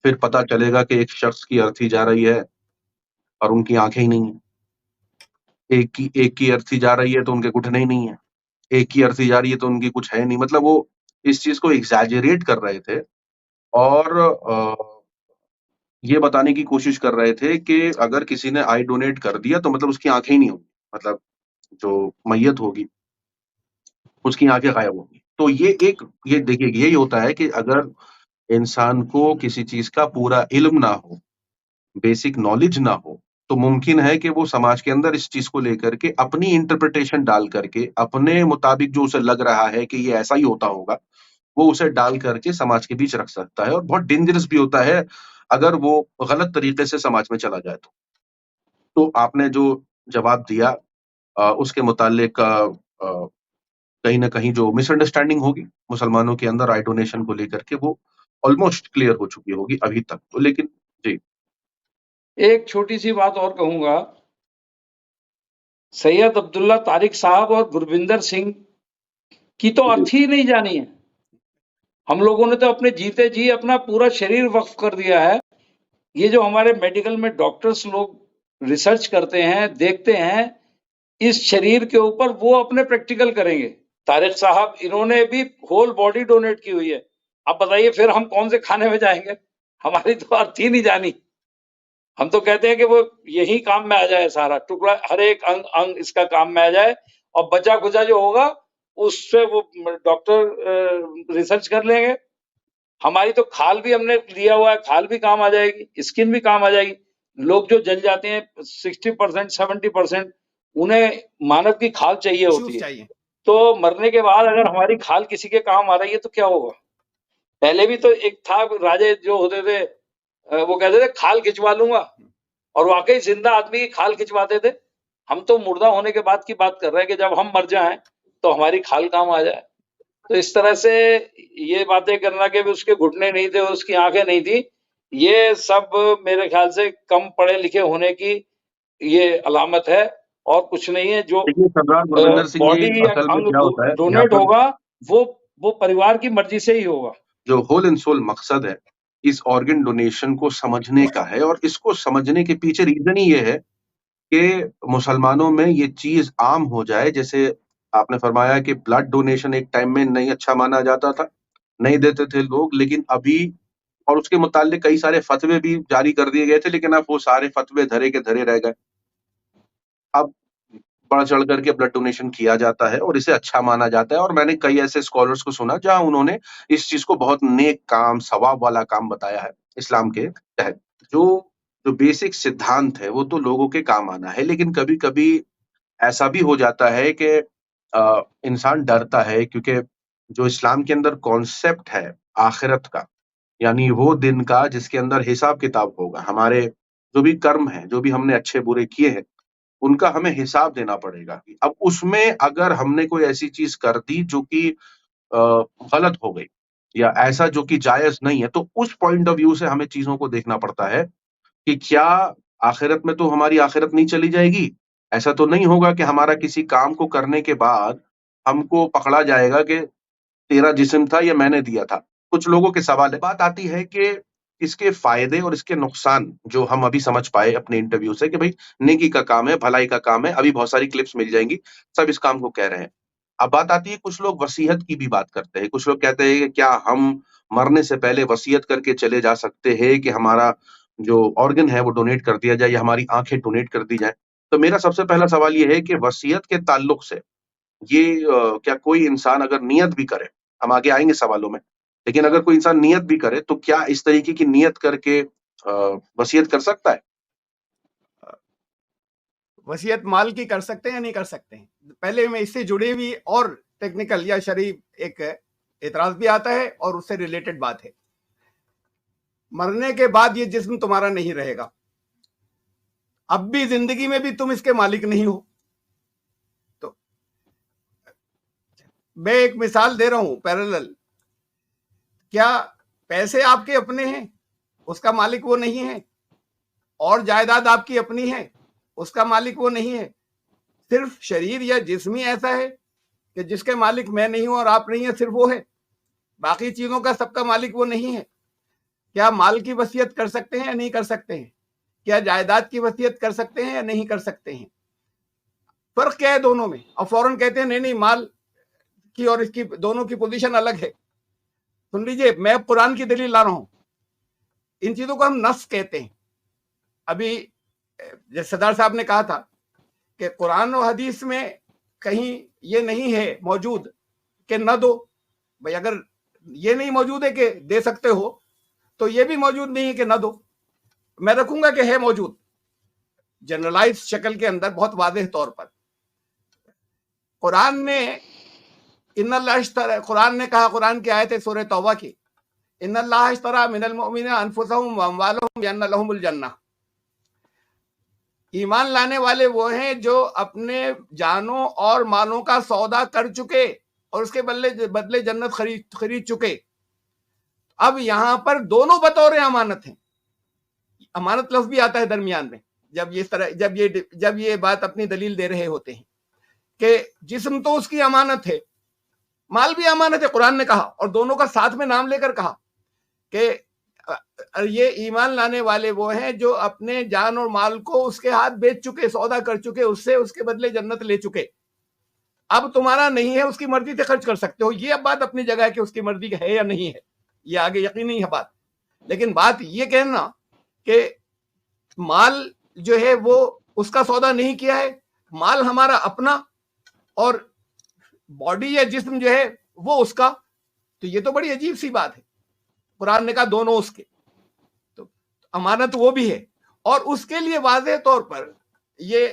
फिर पता चलेगा कि एक शख्स की अर्थी जा रही है और उनकी आंखें ही नहीं है, एक की अर्थी जा रही है तो उनके घुटने ही नहीं है, एक की अर्थी जा रही है तो उनकी कुछ है नहीं। मतलब वो इस चीज को एग्जैजरेट कर रहे थे और ये बताने की कोशिश कर रहे थे कि अगर किसी ने आई डोनेट कर दिया तो मतलब उसकी आंखें ही नहीं होंगी, मतलब जो मैयत होगी उसकी आंखें गायब होंगी। तो ये देखिए, यही होता है कि अगर इंसान को किसी चीज का पूरा इल्म ना हो, बेसिक नॉलेज ना हो, तो मुमकिन है कि वो समाज के अंदर इस चीज को लेकर के अपनी इंटरप्रिटेशन डाल करके अपने मुताबिक जो उसे लग रहा है कि ये ऐसा ही होता होगा, वो उसे डाल करके समाज के बीच रख सकता है। और बहुत डेंजरस भी होता है अगर वो गलत तरीके से समाज में चला जाए। तो आपने जो जवाब दिया उसके मुतालिक कहीं ना कहीं जो मिसअंडरस्टैंडिंग होगी मुसलमानों के अंदर आई डोनेशन को लेकर के, वो ऑलमोस्ट क्लियर हो चुकी होगी अभी तक तो। लेकिन जी, एक छोटी सी बात और कहूंगा, सैयद अब्दुल्ला तारिक साहब और गुरविंदर सिंह की तो अर्थ ही नहीं जानी है। हम लोगों ने तो अपने जीते जी अपना पूरा शरीर वक्फ कर दिया है। ये जो हमारे मेडिकल में डॉक्टर्स लोग रिसर्च करते हैं, देखते हैं इस शरीर के ऊपर, वो अपने प्रैक्टिकल करेंगे। तारिक साहब इन्होंने भी होल बॉडी डोनेट की हुई है। अब बताइए फिर हम कौन से खाने में जाएंगे? हमारी तो अर्थ ही नहीं जानी। हम तो कहते हैं कि वो यही काम में आ जाए, सारा टुकड़ा, हर एक अंग इसका काम में आ जाए, और बचा खुचा जो होगा उससे वो डॉक्टर रिसर्च कर लेंगे। हमारी तो खाल भी हमने लिया हुआ है, खाल भी काम आ जाएगी, स्किन भी काम आ जाएगी। लोग जो जल जाते हैं 60% 70%, उन्हें मानव की खाल चाहिए होती है। तो मरने के बाद अगर हमारी खाल किसी के काम आ रही है तो क्या होगा? पहले भी तो एक था, राजे जो होते थे वो कहते थे खाल खिंचवा लूंगा, और वाकई जिंदा आदमी की खाल खिंचवाते थे। हम तो मुर्दा होने के बाद की बात कर रहे हैं कि जब हम मर जाएं तो हमारी खाल काम आ जाए। तो इस तरह से ये बातें करना कि उसके घुटने नहीं थे, उसकी आंखें नहीं थी, ये सब मेरे ख्याल से कम पढ़े लिखे होने की ये अलामत है, और कुछ नहीं है। जो बॉडी या अंग डोनेट होगा वो परिवार की मर्जी से ही होगा। जो होल एंड सोल मकसद है इस ऑर्गन डोनेशन को समझने का है, और इसको समझने के पीछे रीजन ही ये है कि मुसलमानों में ये चीज आम हो जाए। जैसे आपने फरमाया कि ब्लड डोनेशन एक टाइम में नहीं अच्छा माना जाता था, नहीं देते थे लोग, लेकिन अभी, और उसके मुतालिक कई सारे फतवे भी जारी कर दिए गए थे, लेकिन अब वो सारे फतवे धरे के धरे रह गए। अब बढ़ चढ़ करके ब्लड डोनेशन किया जाता है और इसे अच्छा माना जाता है। और मैंने कई ऐसे स्कॉलर्स को सुना जहां उन्होंने इस चीज को बहुत नेक काम, सवाब वाला काम बताया है इस्लाम के तहत। जो बेसिक सिद्धांत है वो तो लोगों के काम आना है, लेकिन कभी कभी ऐसा भी हो जाता है कि इंसान डरता है, क्योंकि जो इस्लाम के अंदर कॉन्सेप्ट है आखिरत का, यानी वो दिन का जिसके अंदर हिसाब किताब होगा, हमारे जो भी कर्म है, जो भी हमने अच्छे बुरे किए हैं, उनका हमें हिसाब देना पड़ेगा। अब उसमें अगर हमने कोई ऐसी चीज कर दी जो कि गलत हो गई, या ऐसा जो कि जायज नहीं है, तो उस पॉइंट ऑफ व्यू से हमें चीजों को देखना पड़ता है कि क्या आखिरत में तो हमारी आखिरत नहीं चली जाएगी? ऐसा तो नहीं होगा कि हमारा किसी काम को करने के बाद हमको पकड़ा जाएगा कि तेरा जिस्म था या मैंने दिया था। कुछ लोगों के सवाल है। बात आती है कि इसके फायदे और इसके नुकसान जो हम अभी समझ पाए अपने इंटरव्यू से कि भाई नेकी का काम है, भलाई का काम है, अभी बहुत सारी क्लिप्स मिल जाएंगी, सब इस काम को कह रहे हैं। अब बात आती है, कुछ लोग वसीयत की भी बात करते हैं, कुछ लोग कहते हैं कि क्या हम मरने से पहले वसीयत करके चले जा सकते हैं कि हमारा जो ऑर्गन है वो डोनेट कर दिया जाए या हमारी आंखें डोनेट कर दी जाए। तो मेरा सबसे पहला सवाल ये है कि वसीयत के ताल्लुक से ये क्या कोई इंसान अगर नियत भी करे, हम आगे आएंगे सवालों में, लेकिन अगर कोई इंसान नियत भी करे तो क्या इस तरीके की नियत करके वसीयत कर सकता है? वसीयत माल की कर सकते हैं या नहीं कर सकते हैं? पहले में इससे जुड़े हुई और टेक्निकल या शरई एक एतराज भी आता है और उससे रिलेटेड बात है। मरने के बाद ये जिस्म तुम्हारा नहीं रहेगा, अब भी जिंदगी में भी तुम इसके मालिक नहीं हो। तो मैं एक मिसाल दे रहा हूं पैरेलल। क्या पैसे आपके अपने हैं, उसका मालिक वो नहीं है? और जायदाद आपकी अपनी है, उसका मालिक वो नहीं है? सिर्फ शरीर या जिस्म ही ऐसा है कि जिसके मालिक मैं नहीं हूं और आप नहीं है, सिर्फ वो है, बाकी चीजों का सबका मालिक वो नहीं है। क्या माल की वसीयत कर सकते हैं या नहीं कर सकते हैं? क्या जायदाद की वसीयत कर सकते हैं या नहीं कर सकते हैं? फर्क क्या है दोनों में? और फौरन कहते हैं नहीं नहीं, माल की और इसकी दोनों की पोजीशन अलग है। सुन लीजिए, मैं कुरान की दलील ला रहा हूं। इन चीजों को हम नस कहते हैं। अभी जैसे सरदार साहब ने कहा था कि कुरान और हदीस में कहीं ये नहीं है मौजूद कि न दो। भाई अगर ये नहीं मौजूद है कि दे सकते हो, तो ये भी मौजूद नहीं है कि न दो। मैं रखूंगा कि है मौजूद जनरलाइज शक्ल के अंदर, बहुत वाज़ेह तौर पर। कुरान ने कुरान ने कहा, कुरान की आयत है सूरह तौबा की, इन्नल्लाह इश्तरा मिनल मुमिनीना अनफुसहुम व अम्वालहुम बिअन्ना लहुमुल जन्नह। ईमान लाने वाले वो हैं जो अपने जानों और मालों का सौदा कर चुके और उसके बदले जन्नत खरीद चुके। अब यहां पर दोनों बतौर अमानत हैं। अमानत लफ्ज भी आता है दरमियान में जब ये बात अपनी दलील दे रहे होते हैं कि जिस्म तो उसकी अमानत है, माल भी अमानत है, कुरान ने कहा, और दोनों का साथ में नाम लेकर कहा कि ये ईमान लाने वाले वो हैं जो अपने जान और माल को उसके हाथ बेच चुके, सौदा कर चुके, उससे उसके बदले जन्नत ले चुके। अब तुम्हारा नहीं है, उसकी मर्जी से खर्च कर सकते हो। ये अब बात अपनी जगह है कि उसकी मर्जी है या नहीं है, ये आगे यकीनी है बात। लेकिन बात ये कहना कि माल जो है वो उसका सौदा नहीं किया है, माल हमारा अपना और बॉडी या जिस्म जो है वो उसका, तो ये तो बड़ी अजीब सी बात है। कुरान ने कहा दोनों उसके, तो अमानत वो भी है और उसके लिए वाज़ेह तौर पर ये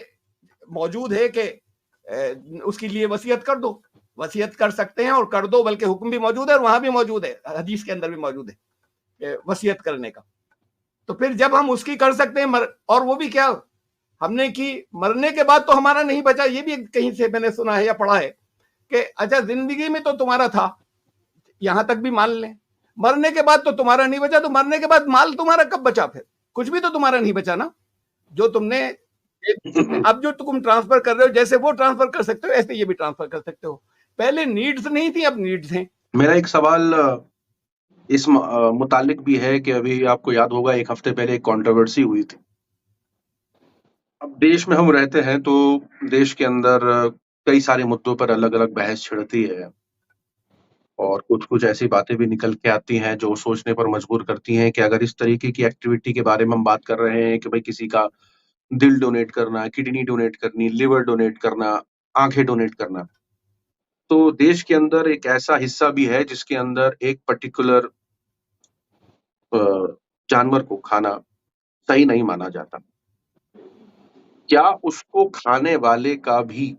मौजूद है कि उसके लिए वसीयत कर दो। वसीयत कर सकते हैं और कर दो, बल्कि हुक्म भी मौजूद है और वहां भी मौजूद है, हदीस के अंदर भी मौजूद है वसीयत करने का। तो फिर जब हम उसकी कर सकते हैं, और वो भी क्या हमने की, मरने के बाद तो हमारा नहीं बचा। ये भी कहीं से मैंने सुना है या पढ़ा है कि अच्छा जिंदगी में तो तुम्हारा था, यहां तक भी मान लें, मरने के बाद तो तुम्हारा नहीं बचा, तो मरने के बाद माल तुम्हारा कब बचा? फिर कुछ भी तो तुम्हारा नहीं बचा ना। जो तुमने अब जो तुम ट्रांसफर कर रहे हो, जैसे वो ट्रांसफर कर सकते हो ऐसे ये भी ट्रांसफर कर सकते हो। पहले नीड्स नहीं थी, अब नीड्स हैं। मेरा एक सवाल इस मुतालिक भी है कि अभी आपको याद होगा एक हफ्ते पहले एक कंट्रोवर्सी हुई थी। अब देश में हम रहते हैं तो देश के अंदर कई सारे मुद्दों पर अलग अलग बहस छिड़ती है और कुछ कुछ ऐसी बातें भी निकल के आती हैं जो सोचने पर मजबूर करती हैं कि अगर इस तरीके की एक्टिविटी के बारे में हम बात कर रहे हैं कि भाई किसी का दिल डोनेट करना, किडनी डोनेट करनी, लिवर डोनेट करना, आंखें डोनेट करना, तो देश के अंदर एक ऐसा हिस्सा भी है जिसके अंदर एक पर्टिकुलर जानवर को खाना सही नहीं माना जाता। क्या उसको खाने वाले का भी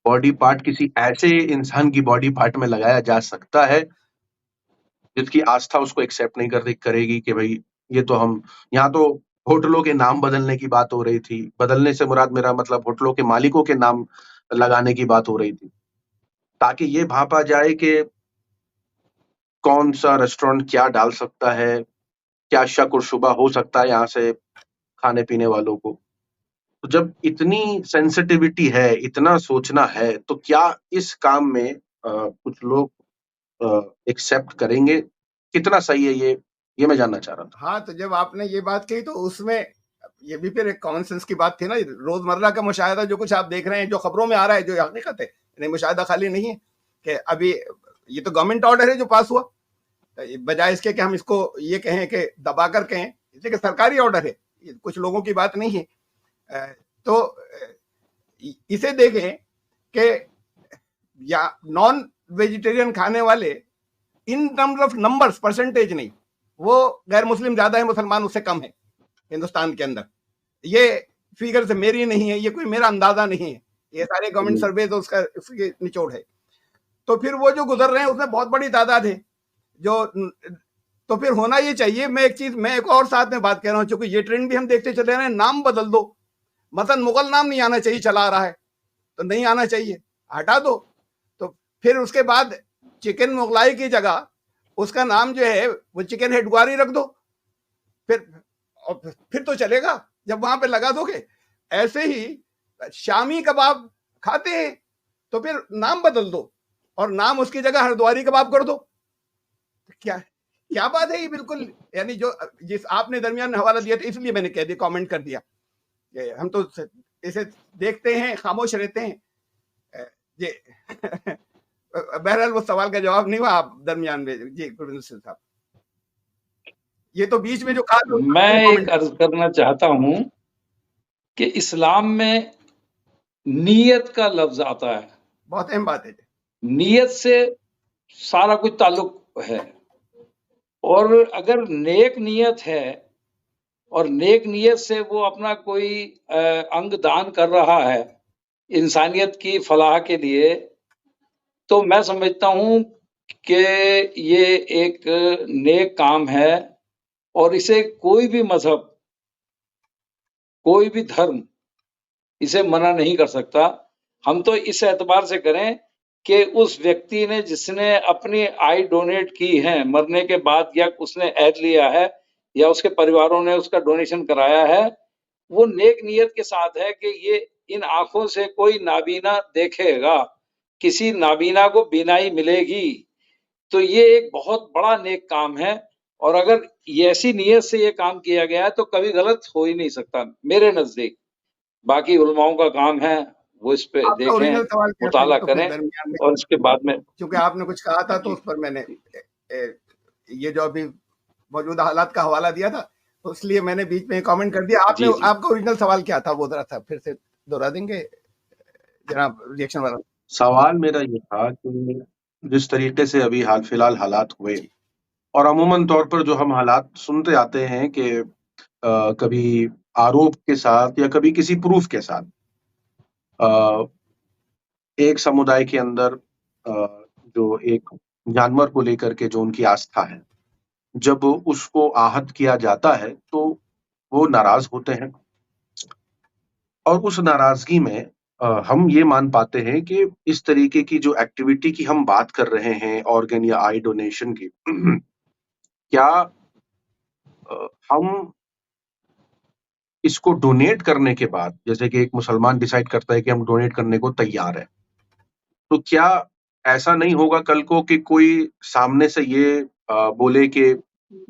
बॉडी पार्ट किसी ऐसे इंसान की बॉडी पार्ट में लगाया जा सकता है जिसकी आस्था उसको एक्सेप्ट नहीं करेगी कि भाई ये तो हम, यहाँ तो होटलों के नाम बदलने की बात हो रही थी, बदलने से मुराद मेरा मतलब होटलों के मालिकों के नाम लगाने की बात हो रही थी, ताकि ये भांपा जाए कि कौन सा रेस्टोरेंट क्या डाल सकता है, क्या शक और शुबा हो सकता है यहाँ से खाने पीने वालों को। तो जब इतनी सेंसिटिविटी है, इतना सोचना है, तो क्या इस काम में कुछ लोग एक्सेप्ट करेंगे कितना सही है ये मैं जानना चाह रहा था। हाँ, तो जब आपने ये बात कही तो उसमें ये भी फिर एक कॉमन सेंस की बात थी ना। रोजमर्रा का मुशाहिदा जो कुछ आप देख रहे हैं, जो खबरों में आ रहा है, जो हकीकत है, नहीं मुशाहिदा खाली नहीं है कि अभी ये तो गवर्नमेंट ऑर्डर है जो पास हुआ, बजाय इसके कि हम इसको ये कहें कि दबाकर कहें, इसलिए कि सरकारी ऑर्डर है, कुछ लोगों की बात नहीं है। तो इसे देखें कि या नॉन वेजिटेरियन खाने वाले in terms of numbers, percentage नहीं, वो गैर मुस्लिम ज्यादा है, मुसलमान उससे कम है हिंदुस्तान के अंदर। ये फिगर से मेरी नहीं है, ये कोई मेरा अंदाजा नहीं है, ये सारे गवर्नमेंट सर्वे तो उसके निचोड़ है। तो फिर वो जो गुजर रहे हैं उसमें बहुत बड़ी तादाद है जो, तो फिर होना ये चाहिए। मैं एक और साथ में बात कह रहा हूँ, चूंकि ये ट्रेंड भी हम देखते चले रहे हैं, नाम बदल दो। मतलब मुगल नाम नहीं आना चाहिए, चला आ रहा है तो नहीं आना चाहिए, हटा दो। तो फिर उसके बाद चिकन मुगलाई की जगह उसका नाम जो है वो चिकन हेडग्वारी रख दो, फिर तो चलेगा जब वहां पे लगा दोगे। ऐसे ही शामी कबाब खाते हैं तो फिर नाम बदल दो और नाम उसकी जगह हरद्वारी कबाब कर दो। क्या बात है ये, बिल्कुल यानी जो जिस आपने दरमियान में हवाला दिया था इसलिए मैंने कह दिया, कमेंट कर दिया। हम तो इसे देखते हैं, खामोश रहते हैं जी। बहरहाल वो सवाल का जवाब नहीं हुआ आप दरमियान में जी गुरबंदर साहब। ये तो बीच में जो कहा, मैं एक अर्ज करना चाहता हूं कि इस्लाम में नीयत का लफ्ज आता है, बहुत अहम बात है। नीयत से सारा कुछ ताल्लुक है, और अगर नेक नीयत है और नेक नीयत से वो अपना कोई अंग दान कर रहा है इंसानियत की फलाह के लिए, तो मैं समझता हूं कि ये एक नेक काम है और इसे कोई भी मजहब, कोई भी धर्म इसे मना नहीं कर सकता। हम तो इस एतबार से करें कि उस व्यक्ति ने जिसने अपनी आई डोनेट की है मरने के बाद, या उसने ऐद लिया है या उसके परिवारों ने उसका डोनेशन कराया है, वो नेक नियत के साथ है कि ये इन आंखों से कोई नाबीना देखेगा, किसी नाबीना को बीनाई मिलेगी, तो ये एक बहुत बड़ा नेक काम है। और अगर ऐसी नीयत से ये काम किया गया है तो कभी गलत हो ही नहीं सकता मेरे नजदीक। बाकी उलमाओं का काम है, वो इस पे देखें, मुताला करें और इसके बाद में, क्योंकि आपने कुछ कहा था तो उस पर मैंने ये जो अभी मौजूदा हालात का हवाला दिया था तो इसलिए मैंने बीच में कमेंट कर दिया। आपने आपका ओरिजिनल सवाल क्या था वो जरा था फिर से दोहरा देंगे जनाब, रिएक्शन वाला सवाल मेरा ये था कि जिस तरीके से अभी हाल फिलहाल हालात हुए और अमूमन तौर पर जो हम हालात सुनते आते हैं कि कभी आरोप के साथ या कभी किसी प्रूफ के साथ एक समुदाय के अंदर जो एक जानवर को लेकर के जो उनकी आस्था है, जब उसको आहत किया जाता है तो वो नाराज होते हैं, और उस नाराजगी में हम ये मान पाते हैं कि इस तरीके की जो एक्टिविटी की हम बात कर रहे हैं, ऑर्गन या आई डोनेशन की, क्या हम इसको डोनेट करने के बाद, जैसे कि एक मुसलमान डिसाइड करता है कि हम डोनेट करने को तैयार है, तो क्या ऐसा नहीं होगा कल को कि कोई सामने से ये बोले कि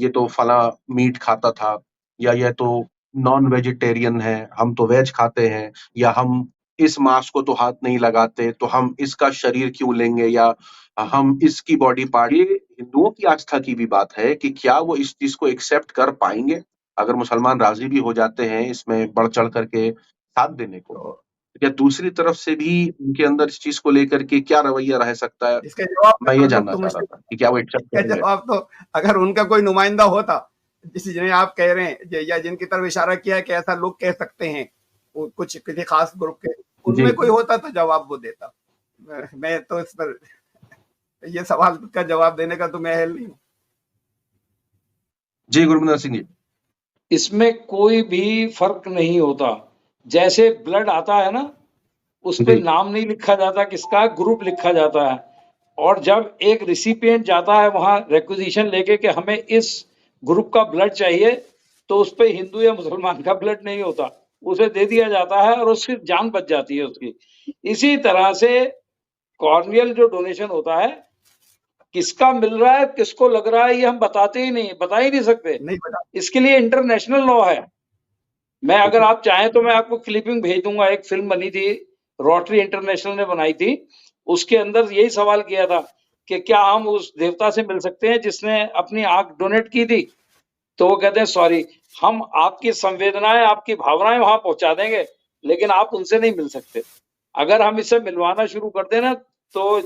ये तो फला मीट खाता था, या ये तो नॉन वेजिटेरियन है, हम तो वेज खाते हैं, या हम इस मांस को तो हाथ नहीं लगाते तो हम इसका शरीर क्यों लेंगे, या हम इसकी बॉडी पार्ट। ये हिंदुओं की आस्था की भी बात है कि क्या वो इस चीज को एक्सेप्ट कर पाएंगे अगर मुसलमान राजी भी हो जाते हैं इसमें बढ़ चढ़ करके साथ देने को, या दूसरी तरफ से भी उनके अंदर इस चीज को लेकर के क्या रवैया रह सकता है। इसका जवाब मैं ये जानना चाह रहा था कि क्या वो एक्सेप्ट करेंगे। जवाब तो अगर उनका कोई नुमाइंदा होता जिन्हें आप कह रहे हैं या जिनकी तरफ इशारा किया है कि ऐसा लोग कह सकते हैं कुछ किसी खास ग्रुप के, उनमें कोई होता तो जवाब वो देता। मैं तो इस पर ये सवाल का जवाब देने का तो मैं अहल नहीं हूँ। जी गुरबिंदर सिंह जी, इसमें कोई भी फर्क नहीं होता। जैसे ब्लड आता है ना, उस पे नाम नहीं लिखा जाता किसका, ग्रुप लिखा जाता है। और जब एक रिसिपिएंट जाता है वहां रिक्विजिशन लेके कि हमें इस ग्रुप का ब्लड चाहिए, तो उस पे हिंदू या मुसलमान का ब्लड नहीं होता, उसे दे दिया जाता है और उसकी जान बच जाती है उसकी। इसी तरह से कॉर्नियल जो डोनेशन होता है किसका मिल रहा है, किसको लग रहा है, ये हम बताते ही नहीं, बता ही नहीं सकते। नहीं बता। इसके लिए इंटरनेशनल लॉ है। मैं अगर आप चाहें तो मैं आपको क्लिपिंग भेज दूंगा। एक फिल्म बनी थी, रोटरी इंटरनेशनल ने बनाई थी, उसके अंदर यही सवाल किया था कि क्या हम उस देवता से मिल सकते हैं जिसने अपनी आंख डोनेट की थी? तो वो कहते हैं सॉरी, हम आपकी संवेदनाएं, आपकी भावनाएं वहां पहुंचा देंगे, लेकिन आप उनसे नहीं मिल सकते। अगर हम इसे मिलवाना शुरू कर देना तो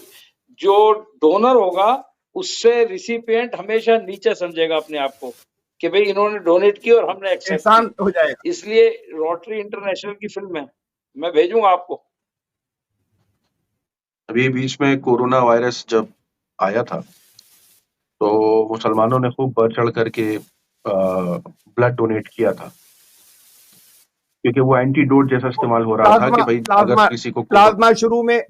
जो डोनर होगा उससे रिसिपिएंट हमेशा नीचे समझेगा अपने आप को कि भाई इन्होंने डोनेट की और हमने एक्सेप्ट एहसान हो जाएगा। इसलिए रोटरी इंटरनेशनल की फिल्म है, मैं भेजूंगा आपको। अभी बीच में कोरोना वायरस जब आया था तो मुसलमानों ने खूब बढ़ चढ़ करके ब्लड डोनेट किया था, क्योंकि वो एंटीडोट जैसा इस्तेमाल हो रहा था कि भाई अगर किसी को प्लाज्मा शुरू में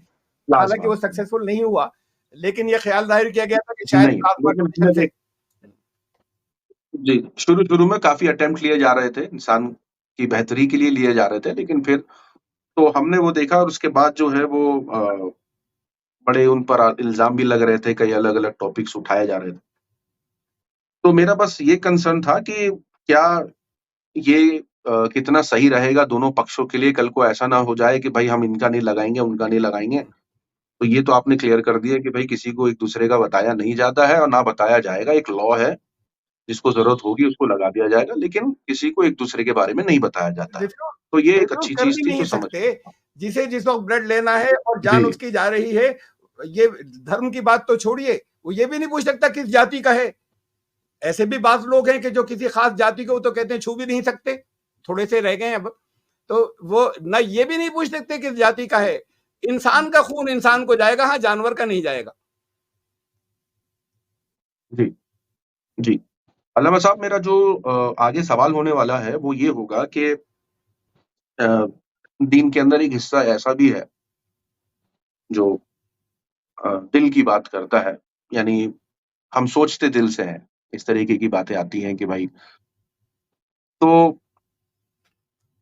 हालांकि वो सक्सेसफुल नहीं हुआ, लेकिन ये ख्याल जाहिर किया गया था कि शायद प्लाज्मा डोनेशन से जी शुरू में काफी अटेम्प्ट लिए जा रहे थे, इंसान की बेहतरी के लिए लिए जा रहे थे, लेकिन फिर तो हमने वो देखा और उसके बाद जो है वो बड़े उन पर इल्जाम भी लग रहे थे, कई अलग अलग टॉपिक्स उठाए जा रहे थे। तो मेरा बस ये कंसर्न था कि क्या ये कितना सही रहेगा दोनों पक्षों के लिए, कल को ऐसा ना हो जाए कि भाई हम इनका नहीं लगाएंगे, उनका नहीं लगाएंगे। तो ये तो आपने क्लियर कर दिया कि भाई किसी को एक दूसरे का बताया नहीं जाता है और ना बताया जाएगा, एक लॉ है, जिसको जरूरत होगी उसको लगा दिया जाएगा, लेकिन किसी को एक दूसरे के बारे में नहीं बताया जाता है। तो ये एक अच्छी चीज थी जो समझ जिसे जिस वक्त ब्लड लेना है और जान उसकी जा रही है, ये धर्म की बात तो छोड़िए, वो ये भी नहीं पूछ सकता किस जाति का है। ऐसे भी बात लोग हैं कि जो किसी खास जाति को तो कहते हैं छू भी नहीं सकते, थोड़े से रह गए अब, तो वो ना ये भी नहीं पूछ सकते किस जाति का है। इंसान का खून इंसान को जाएगा, हाँ जानवर का नहीं जाएगा। जी जी अल्लामा साहब, मेरा जो आगे सवाल होने वाला है वो ये होगा कि दीन के अंदर एक हिस्सा ऐसा भी है जो दिल की बात करता है, यानी हम सोचते दिल से हैं, इस तरीके की बातें आती हैं कि भाई, तो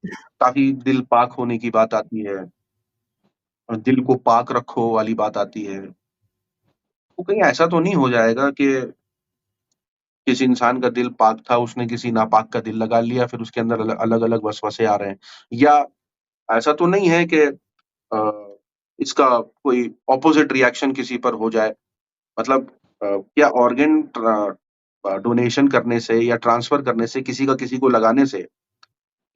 काफी दिल पाक होने की बात आती है, दिल को पाक रखो वाली बात आती है। तो कहीं ऐसा तो नहीं हो जाएगा कि किसी इंसान का दिल पाक था, उसने किसी नापाक का दिल लगा लिया, फिर उसके अंदर अलग अलग वसवसे आ रहे हैं, या ऐसा तो नहीं है कि इसका कोई ऑपोजिट रिएक्शन किसी पर हो जाए? मतलब क्या ऑर्गन डोनेशन करने से या ट्रांसफर करने से, किसी का किसी को लगाने से,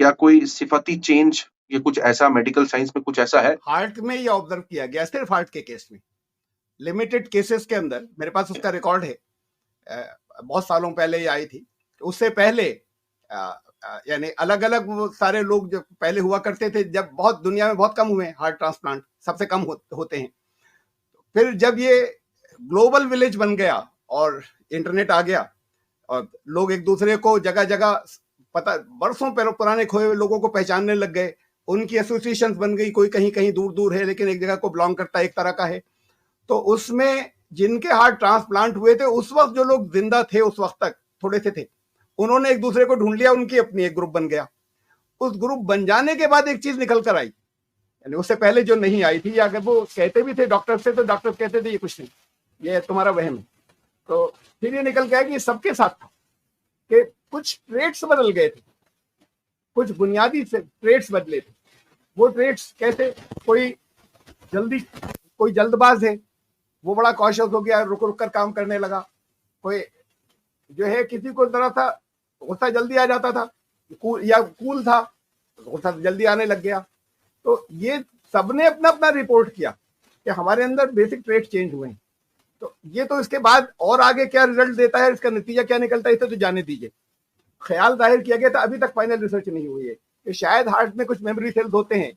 क्या कोई सिफती चेंज या कुछ ऐसा मेडिकल साइंस में कुछ ऐसा है? हार्ट में ये ऑब्जर्व किया गया, सिर्फ हार्ट के केस में, लिमिटेड केसेस के अंदर, मेरे पास उसका रिकॉर्ड है, बहुत सालों पहले ये आई थी। उससे पहले यानी अलग अलग सारे लोग जो पहले हुआ करते थे, जब बहुत दुनिया में बहुत कम हुए हार्ट ट्रांसप्लांट, सबसे कम होते हैं। फिर जब ये ग्लोबल विलेज बन गया और इंटरनेट आ गया और लोग एक दूसरे को जगह जगह पता, बरसों पुराने खोए हुए लोगों को पहचानने लग गए, उनकी एसोसिएशंस बन गई, कोई कहीं कहीं दूर दूर है लेकिन एक जगह को बिलोंग करता है, एक तरह का है। तो उसमें जिनके हार्ट ट्रांसप्लांट हुए थे उस वक्त जो लोग जिंदा थे उस वक्त तक थोड़े से थे, उन्होंने एक दूसरे को ढूंढ लिया, उनकी अपनी एक ग्रुप बन गया। उस ग्रुप बन जाने के बाद एक चीज निकल कर आई, यानी उससे पहले जो नहीं आई थी, या अगर वो कहते भी थे डॉक्टर से, तो डॉक्टर कहते थे ये कुछ नहीं, ये तुम्हारा वहम है। तो फिर ये निकल के आया कि सबके साथ था कि कुछ ट्रेट्स बदल गए थे, कुछ बुनियादी ट्रेट्स बदले थे। वो ट्रेट्स कैसे? कोई जल्दबाज है, वो बड़ा कॉशियस हो गया, रुक रुक कर काम करने लगा। कोई जो है किसी को जरा सा गुस्सा जल्दी आ जाता था, या कूल था, गुस्सा जल्दी आने लग गया। तो ये सबने अपना अपना रिपोर्ट किया कि हमारे अंदर बेसिक ट्रेट चेंज हुए हैं। तो ये तो इसके बाद और आगे क्या रिजल्ट देता है, इसका नतीजा क्या निकलता है, इसे तो जाने दीजिए। ख्याल जाहिर किया गया था, अभी तक फाइनल रिसर्च नहीं हुई है कि शायद हार्ट में कुछ मेमोरी सेल्स होते हैं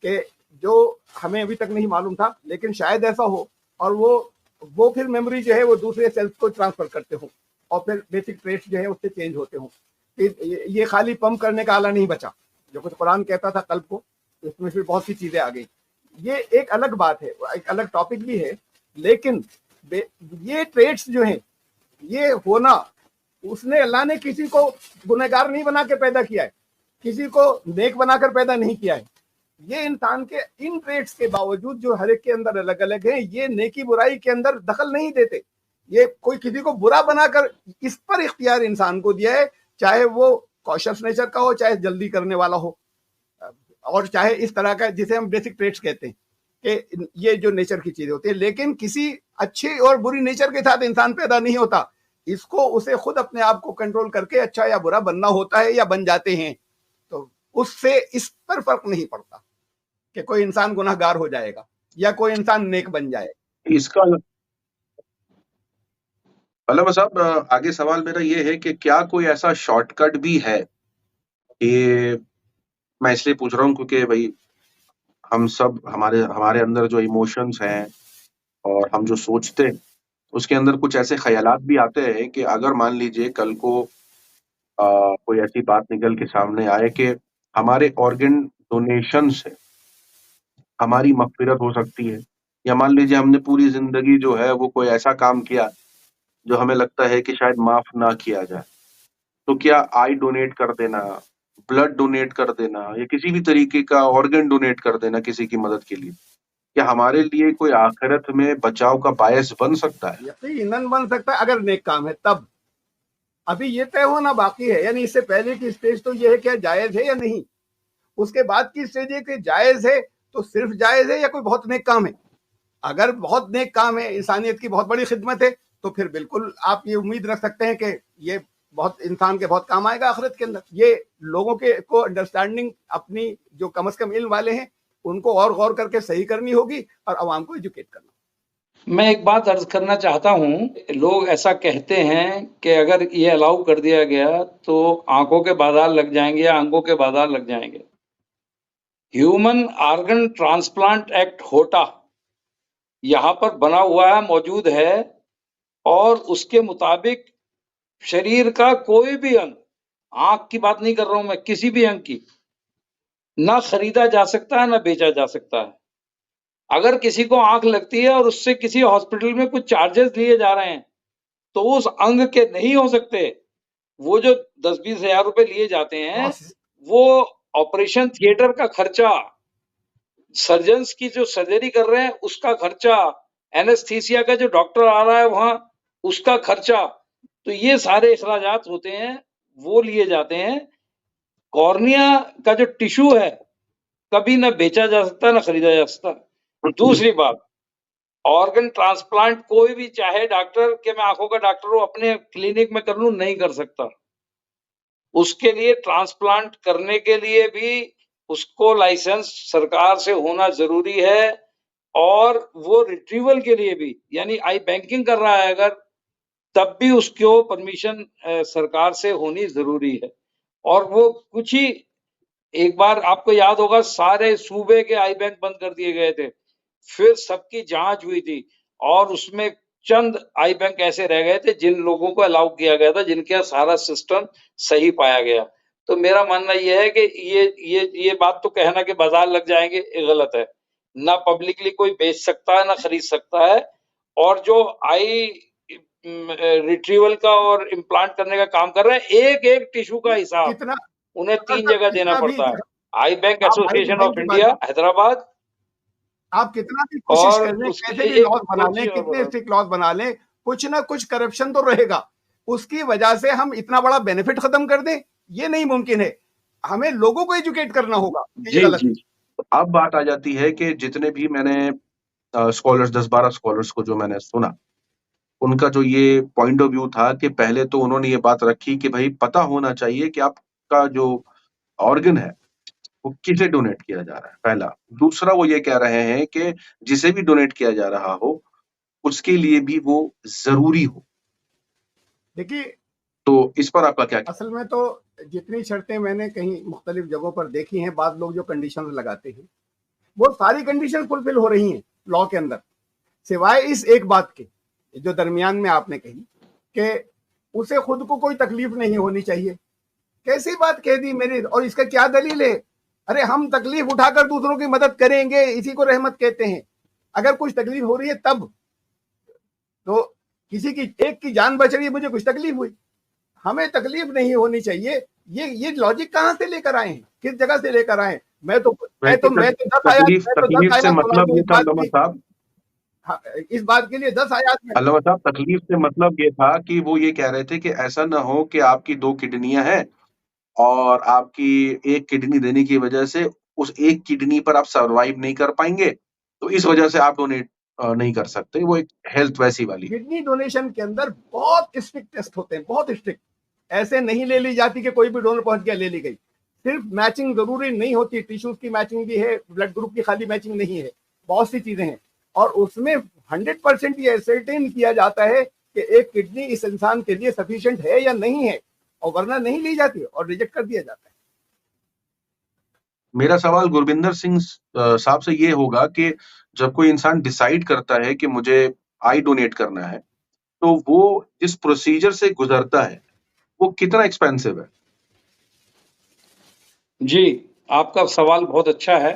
कि जो हमें अभी तक नहीं मालूम था, लेकिन शायद ऐसा हो और वो फिर मेमोरी जो है वो दूसरे सेल्स को ट्रांसफर करते हो और फिर बेसिक ट्रेट्स जो है उससे चेंज होते हो। ये खाली पंप करने का आला नहीं बचा, जो कुछ कुरान कहता था कल्ब को, इसमें फिर बहुत सी चीजें आ गई। ये एक अलग बात है, एक अलग टॉपिक भी है, लेकिन ये ट्रेट्स जो हैं ये होना, उसने अल्लाह ने किसी को गुनहगार नहीं बना के पैदा किया है, किसी को नेक बनाकर पैदा नहीं किया है। ये इंसान के इन ट्रेट्स के बावजूद जो हर एक के अंदर अलग अलग है, ये नेकी बुराई के अंदर दखल नहीं देते। ये कोई किसी को बुरा बनाकर इस पर इख्तियार इंसान को दिया है, चाहे वो कॉशियस नेचर का हो, चाहे जल्दी करने वाला हो, और चाहे इस तरह का जिसे हम बेसिक ट्रेट्स कहते हैं कि ये जो नेचर की चीजें होती है। लेकिन किसी अच्छी और बुरी नेचर के साथ इंसान पैदा नहीं होता, इसको उसे खुद अपने आप को कंट्रोल करके अच्छा या बुरा बनना होता है या बन जाते हैं। तो उससे इस पर फर्क नहीं पड़ता कि कोई इंसान गुनहगार हो जाएगा या कोई इंसान नेक बन जाएगा। इसका अल्लामा साहब, आगे सवाल मेरा ये है कि क्या कोई ऐसा शॉर्टकट भी है? ये मैं इसलिए पूछ रहा हूँ क्योंकि भाई हम सब हमारे अंदर जो इमोशंस हैं और हम जो सोचते हैं उसके अंदर कुछ ऐसे ख्यालात भी आते हैं कि अगर मान लीजिए कल को कोई ऐसी बात निकल के सामने आए कि हमारे ऑर्गन डोनेशन से हमारी मगफिरत हो सकती है, या मान लीजिए हमने पूरी जिंदगी जो है वो कोई ऐसा काम किया जो हमें लगता है कि शायद माफ ना किया जाए, तो क्या आई डोनेट कर देना, ब्लड डोनेट कर देना या किसी भी तरीके का ऑर्गन डोनेट कर देना किसी की मदद के लिए, क्या हमारे लिए कोई आखिरत में बचाव का बायस बन सकता है? यकीनन बन सकता है, अगर नेक काम है तब। अभी ये तय होना बाकी है, यानी इससे पहले की स्टेज तो ये है क्या जायज है या नहीं, उसके बाद की स्टेज है कि जायज है तो सिर्फ जायज है या कोई बहुत नेक काम है। अगर बहुत नेक काम है, इंसानियत की बहुत बड़ी खिदमत है, तो फिर बिल्कुल आप ये उम्मीद रख सकते हैं कि ये बहुत इंसान के बहुत काम आएगा आखिरत के अंदर। ये लोगों के को अंडरस्टैंडिंग अपनी जो कम से कम इल्म वाले हैं उनको और गौर करके सही करनी होगी और आवाम को एजुकेट करना। मैं एक बात अर्ज करना चाहता हूँ, लोग ऐसा कहते हैं कि अगर ये अलाउ कर दिया गया तो आंखों के बाजार लग जाएंगे या अंगों के बाजार लग जाएंगे। ह्यूमन ऑर्गन ट्रांसप्लांट एक्ट होटा यहाँ पर बना हुआ है, मौजूद है, और उसके मुताबिक शरीर का कोई भी अंग, आंख की बात नहीं कर रहा हूं मैं, किसी भी अंग की, ना खरीदा जा सकता है ना बेचा जा सकता है। अगर किसी को आंख लगती है और उससे किसी हॉस्पिटल में कुछ चार्जेस लिए जा रहे हैं तो उस अंग के नहीं हो सकते। वो जो 10-20 हजार रुपए लिए जाते हैं वो ऑपरेशन थिएटर का खर्चा, सर्जन्स की जो सर्जरी कर रहे हैं उसका खर्चा, एनेस्थीसिया का जो डॉक्टर आ रहा है वहां उसका खर्चा, तो ये सारे अखराजात होते हैं वो लिए जाते हैं। कॉर्निया का जो टिश्यू है कभी ना बेचा जा सकता ना खरीदा जा सकता। दूसरी बात, ऑर्गन ट्रांसप्लांट कोई भी चाहे डॉक्टर के मैं आंखों का डॉक्टर हूं अपने क्लिनिक में कर लूं, नहीं कर सकता। उसके लिए ट्रांसप्लांट करने के लिए भी उसको लाइसेंस सरकार से होना जरूरी है, और वो रिट्रीवल के लिए भी, यानी आई बैंकिंग कर रहा है अगर, तब भी उसको परमिशन सरकार से होनी जरूरी है। और वो कुछ ही, एक बार आपको याद होगा सारे सूबे के आई बैंक बंद कर दिए गए थे, फिर सबकी जांच हुई थी और उसमें चंद आई बैंक ऐसे रह गए थे जिन लोगों को अलाउ किया गया था, जिनका सारा सिस्टम सही पाया गया। तो मेरा मानना यह है कि ये बात तो कहना कि बाजार लग जाएंगे, ये गलत है। ना पब्लिकली कोई बेच सकता है ना खरीद सकता है, और जो आई रिट्रीवल का और इम्प्लांट करने का काम कर रहे हैं, एक एक टिश्यू का हिसाब उन्हें 3 जगह देना पड़ता है। I bank association of India Hyderabad, आप कितना भी कोशिश कर लें, कैसे भी लॉज बना लें, कितने स्ट्रिक्ट लॉज बना लें, कुछ ना कुछ करप्शन तो रहेगा। उसकी वजह से हम इतना बड़ा बेनिफिट खत्म कर दें, ये नहीं मुमकिन है। हमें लोगों को एजुकेट करना होगा। जी। अब बात आ जाती है कि जितने भी मैंने स्कॉलर्स 10-12 स्कॉलर्स को जो मैंने सुना, उनका जो ये पॉइंट ऑफ व्यू था कि पहले तो उन्होंने ये बात रखी कि भाई पता होना चाहिए कि आपका जो ऑर्गन है वो किसे डोनेट किया जा रहा है, पहला। दूसरा, वो ये कह रहे हैं कि जिसे भी डोनेट किया जा रहा हो उसके लिए भी वो जरूरी हो। देखिए, तो इस पर आपका क्या? असल में तो जितनी शर्तें मैंने कहीं मुख्तलिफ जगहों पर देखी हैं, बाद लोग जो कंडीशन लगाते हैं वो सारी कंडीशन फुलफिल हो रही हैं लॉ के अंदर, सिवाय इस एक बात के जो दरमियान में आपने कही कि उसे खुद को कोई तकलीफ नहीं होनी चाहिए। कैसी बात कह दी मेरी, और इसका क्या दलील है? अरे हम तकलीफ उठाकर दूसरों की मदद करेंगे, इसी को रहमत कहते हैं। अगर कुछ तकलीफ हो रही है तब तो किसी की एक की जान बच रही है, मुझे कुछ तकलीफ हुई, हमें तकलीफ नहीं होनी चाहिए। ये लॉजिक कहां से लेकर आए हैं, किस जगह से लेकर आए हैं? मैं तो तकलीफ से मतलब ये था अल्लामा साहब, हाँ, इस बात के लिए 10 आयात में। अल्लामा साहब, तकलीफ से मतलब ये था कि वो ये कह रहे थे कि ऐसा ना हो कि आपकी 2 किडनियां हैं और आपकी एक किडनी देने की वजह से उस एक किडनी पर आप सर्वाइव नहीं कर पाएंगे, तो इस वजह से आप डोनेट नहीं कर सकते। वो एक हेल्थ वैसी वाली। किडनी डोनेशन के अंदर बहुत स्ट्रिक्ट टेस्ट होते हैं, बहुत स्ट्रिक्ट। ऐसे नहीं ले ली जाती कि कोई भी डोनर पहुंच गया ले ली गई। सिर्फ मैचिंग जरूरी नहीं होती, टिश्यूज की मैचिंग भी है, ब्लड ग्रुप की खाली मैचिंग नहीं है, बहुत सी चीजें हैं। और उसमें 100% ये एसर्टेन किया जाता है कि एक किडनी इस इंसान के लिए सफिशिएंट है या नहीं है, और वरना नहीं ली जाती और रिजेक्ट कर दिया जाता है। मेरा सवाल गुरबिंदर सिंह साहब से ये होगा कि जब कोई इंसान डिसाइड करता है कि मुझे आई डोनेट करना है, तो वो जिस प्रोसीजर से गुजरता है वो कितना एक्सपेंसिव है? जी, आपका सवाल बहुत अच्छा है।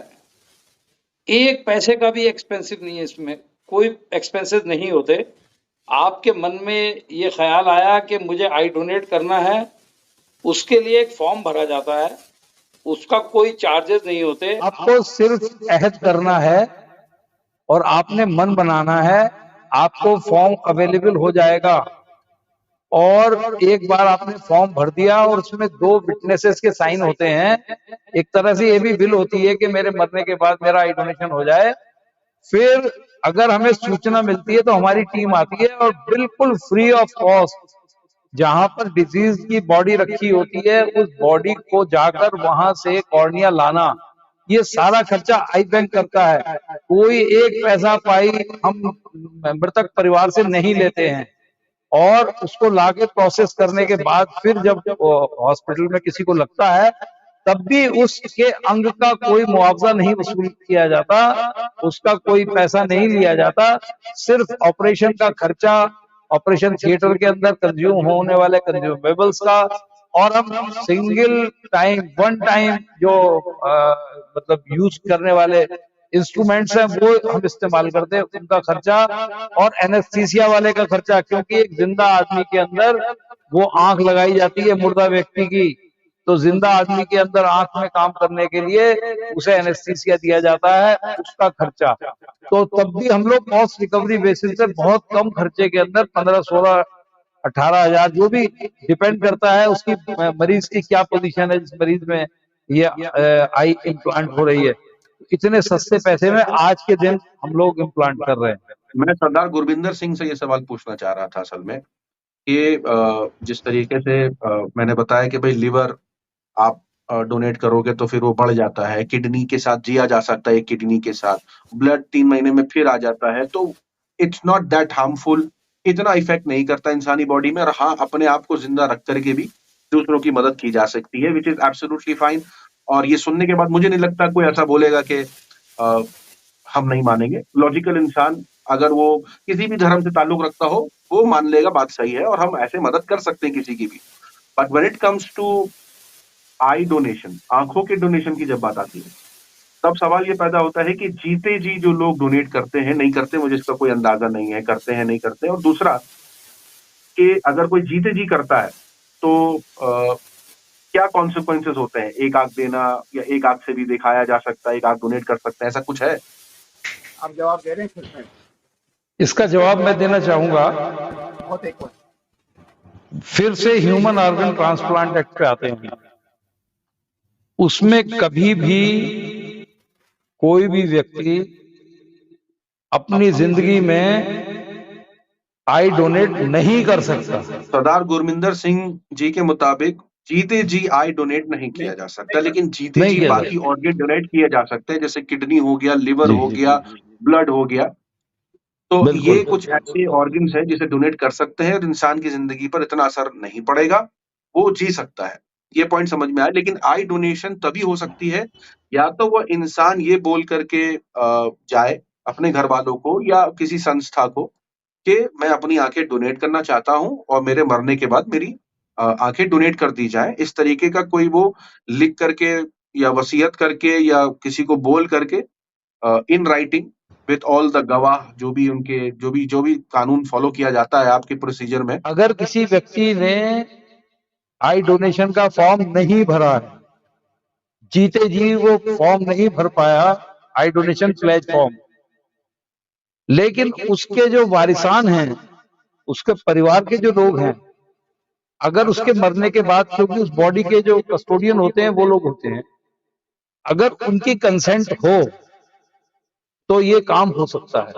एक पैसे का भी एक्सपेंसिव नहीं है, इसमें कोई एक्सपेंसेस नहीं होते। आपके मन में ये ख्याल आया कि मुझे आई डोनेट करना है, उसके लिए एक फॉर्म भरा जाता है, उसका कोई चार्जेस नहीं होते। आपको सिर्फ अहद करना है और आपने मन बनाना है, आपको फॉर्म अवेलेबल हो जाएगा। और एक बार आपने फॉर्म भर दिया और उसमें 2 विटनेसेस के साइन होते हैं। एक तरह से ये भी विल होती है कि मेरे मरने के बाद मेरा आई डोनेशन हो जाए। फिर अगर हमें सूचना मिलती है तो हमारी टीम आती है और बिल्कुल फ्री ऑफ कॉस्ट जहां पर डिजीज की बॉडी रखी होती है उस बॉडी को जाकर वहां से कॉर्निया लाना, ये सारा खर्चा आई बैंक करता है। कोई एक पैसा पाई हम मृतक परिवार से नहीं लेते हैं। और उसको लाके प्रोसेस करने के बाद फिर जब हॉस्पिटल में किसी को लगता है तब भी उसके अंग का कोई मुआवजा नहीं वसूल किया जाता, उसका कोई पैसा नहीं लिया जाता। सिर्फ ऑपरेशन का खर्चा, ऑपरेशन थिएटर के अंदर कंज्यूम होने वाले कंज्यूमेबल्स का, और हम सिंगल टाइम वन टाइम जो मतलब यूज करने वाले इंस्ट्रूमेंट्स हैं वो हम इस्तेमाल करते हैं, उनका खर्चा, और एनेस्थीसिया वाले का खर्चा, क्योंकि एक जिंदा आदमी के अंदर वो आंख लगाई जाती है मुर्दा व्यक्ति की, तो जिंदा आदमी के अंदर आंख में काम करने के लिए उसे एनेस्थीसिया दिया जाता है, उसका खर्चा। तो तब भी हम लोग कॉस्ट रिकवरी बेसिस पे बहुत कम खर्चे के अंदर 15, 16, 18,000 जो भी डिपेंड करता है उसकी मरीज की क्या पोजीशन है, जिस मरीज में ये आई इम्प्लांट हो रही है, इतने सस्ते पैसे में आज के दिन हम लोग इम्प्लांट कर रहे हैं। मैं सरदार गुरबिंदर सिंह से ये सवाल पूछना चाह रहा था असल में कि जिस तरीके से मैंने बताया कि भाई लिवर आप डोनेट करोगे तो फिर वो बढ़ जाता है, किडनी के साथ जिया जा सकता है, एक किडनी के साथ ब्लड 3 महीने में फिर आ जाता है, तो इट्स नॉट दैट हार्मफुल, इतना इफेक्ट नहीं करता इंसानी बॉडी में। और हाँ, अपने आप को जिंदा रख करके भी दूसरों की मदद की जा सकती है, विच इज एब्सोल्युटली फाइन। और ये सुनने के बाद मुझे नहीं लगता कोई ऐसा बोलेगा कि हम नहीं मानेंगे। लॉजिकल इंसान अगर वो किसी भी धर्म से ताल्लुक रखता हो वो मान लेगा बात सही है, और हम ऐसे मदद कर सकते हैं किसी की भी। But when it comes to eye donation, आंखों के डोनेशन की जब बात आती है, तब सवाल ये पैदा होता है कि जीते जी जो लोग डोनेट करते हैं, नहीं करते मुझे इसका कोई अंदाजा नहीं है, करते हैं नहीं करते। और दूसरा कि अगर कोई जीते जी करता है तो क्या कॉन्सिक्वेंसेस होते हैं? एक आंख देना या एक आंख से भी दिखाया जा सकता है, एक आंख डोनेट कर सकते हैं, ऐसा कुछ है? आप जवाब दे रहे हैं? इसका जवाब मैं देना चाहूंगा। फिर से ह्यूमन ऑर्गन ट्रांसप्लांट एक्ट पे आते हैं। उसमें कभी भी कोई भी व्यक्ति अपनी जिंदगी में आई डोनेट नहीं कर सकता। सरदार गुरमिंदर सिंह जी के मुताबिक जीते जी आई डोनेट नहीं किया जा सकता, लेकिन जीते जी बाकी ऑर्गन डोनेट किए जा सकते हैं, जैसे किडनी हो गया, लिवर हो गया, ब्लड हो गया। तो ये कुछ ऐसे ऑर्गन्स हैं जिसे डोनेट कर सकते हैं और इंसान की जिंदगी पर इतना असर नहीं पड़ेगा, वो जी सकता है। ये पॉइंट समझ में आया। लेकिन आई डोनेशन तभी हो सकती है या तो वो इंसान ये बोल करके जाए अपने घर वालों को या किसी संस्था को कि मैं अपनी आंखें डोनेट करना चाहता हूं और मेरे मरने के बाद मेरी आंखें डोनेट कर दी जाए। इस तरीके का कोई वो लिख करके या वसीयत करके या किसी को बोल करके in writing with all the गवाह, जो भी उनके जो भी कानून फॉलो किया जाता है आपके प्रोसीजर में। अगर किसी व्यक्ति ने आई डोनेशन का फॉर्म नहीं भरा है, जीते जी वो फॉर्म नहीं भर पाया, आई डोनेशन प्लेज फॉर्म, लेकिन उसके जो वारिसान हैं, उसके परिवार के जो लोग हैं, अगर उसके मरने के बाद, क्योंकि उस बॉडी के जो कस्टोडियन होते हैं वो लोग होते हैं, अगर उनकी कंसेंट हो तो ये काम हो सकता है।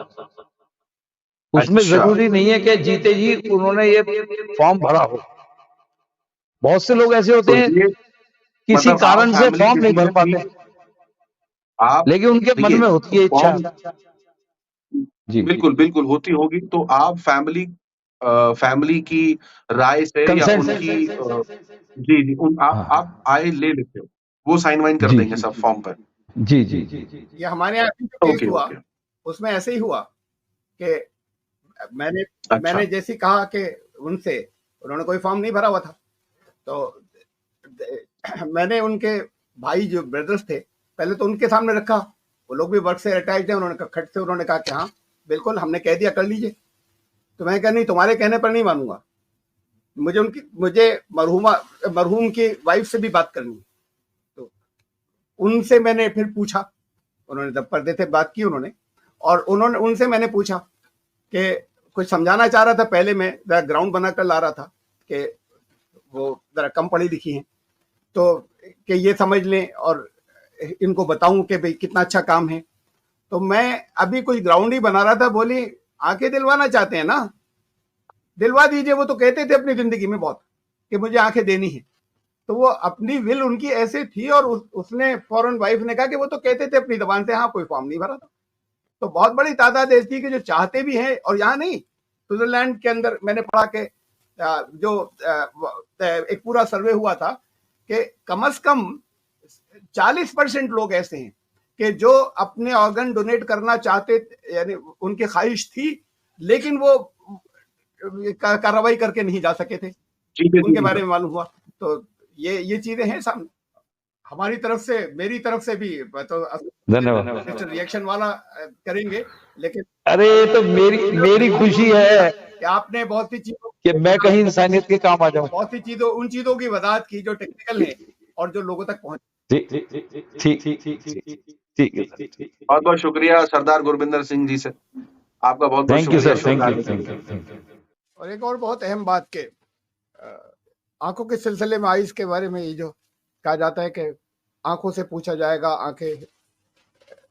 उसमें अच्छा। जरूरी नहीं है कि जीते जी उन्होंने ये फॉर्म भरा हो। बहुत से लोग ऐसे होते तो हैं ये किसी मतलब आप कारण से फैमिली फॉर्म नहीं भर डिसीजन पाते, आप लेकिन उनके मन देखिए में होती है इच्छा। फॉर्म जी बिल्कुल बिल्कुल होती होगी, तो आप फैमिली की राय से या कंसेंट से। उनकी जी जी आप हाँ, आए ले लेते हो, वो साइन वाइन कर जी देंगे सब फॉर्म पर। जी जी जी जी। ये हमारे यहाँ अभी जो केस ओके हुआ ओके। उसमें ऐसे ही हुआ कि मैंने अच्छा मैंने जैसे ही कहा कि उनसे, उन्होंने कोई फॉर्म नहीं भरा हुआ था, तो मैंने उनके भाई जो ब्रदर्स थे पहले तो उनके सामने रखा, वो लोग भी वर्क से अटैच है, उन्होंने कहा खट से उन्होंने कहा कि हाँ बिल्कुल हमने कह दिया कर लीजिए। तो मैं कहा नहीं, तुम्हारे कहने पर नहीं मानूंगा, मुझे मरहूम की वाइफ से भी बात करनी है। तो उनसे मैंने फिर पूछा, उन्होंने जब पर्दे से बात की उन्होंने, और उनसे मैंने पूछा कि कुछ समझाना चाह रहा था, पहले मैं जरा ग्राउंड बनाकर ला रहा था कि वो जरा कम पढ़ी लिखी हैं, तो कि ये समझ लें और इनको बताऊं कि भाई कितना अच्छा काम है। तो मैं अभी कुछ ग्राउंड ही बना रहा था, बोली आंखें दिलवाना चाहते हैं ना, दिलवा दीजिए। वो तो कहते थे अपनी जिंदगी में बहुत कि मुझे आंखें देनी है, तो वो अपनी विल उनकी ऐसे थी, और उसने फौरन वाइफ ने कहा कि वो तो कहते थे अपनी जबान से, हाँ कोई फॉर्म नहीं भरा था। तो बहुत बड़ी तादाद ऐसी थी कि जो चाहते भी हैं, और यहाँ नहीं, स्विट्जरलैंड के अंदर मैंने पढ़ा कि जो एक पूरा सर्वे हुआ था कि कम से कम 40% लोग ऐसे हैं कि जो अपने ऑर्गन डोनेट करना चाहते, यानी उनकी ख्वाहिश थी, लेकिन वो कार्रवाई करके नहीं जा सके थे, उनके बारे में मालूम हुआ। तो ये चीजें हैं सामने हमारी तरफ से, मेरी तरफ से भी। तो धन्यवाद। रिएक्शन वाला करेंगे, लेकिन अरे तो मेरी खुशी है कि आपने बहुत सी चीजों कि मैं कहीं इंसानियत के काम आ जाऊं। बहुत सी चीजों, उन चीजों की वजाहत की जो टेक्निकल है और जो लोगों तक पहुंच। ठीक है सर। बहुत बहुत शुक्रिया सरदार गुरबिंदर सिंह जी से, आपका बहुत बहुत थैंक यू शुक्रिया। Sir, thank you. और एक और बहुत अहम बात के आंखों के सिलसिले में, आइज के बारे में, ये जो कहा जाता है कि आंखों से पूछा जाएगा, आंखें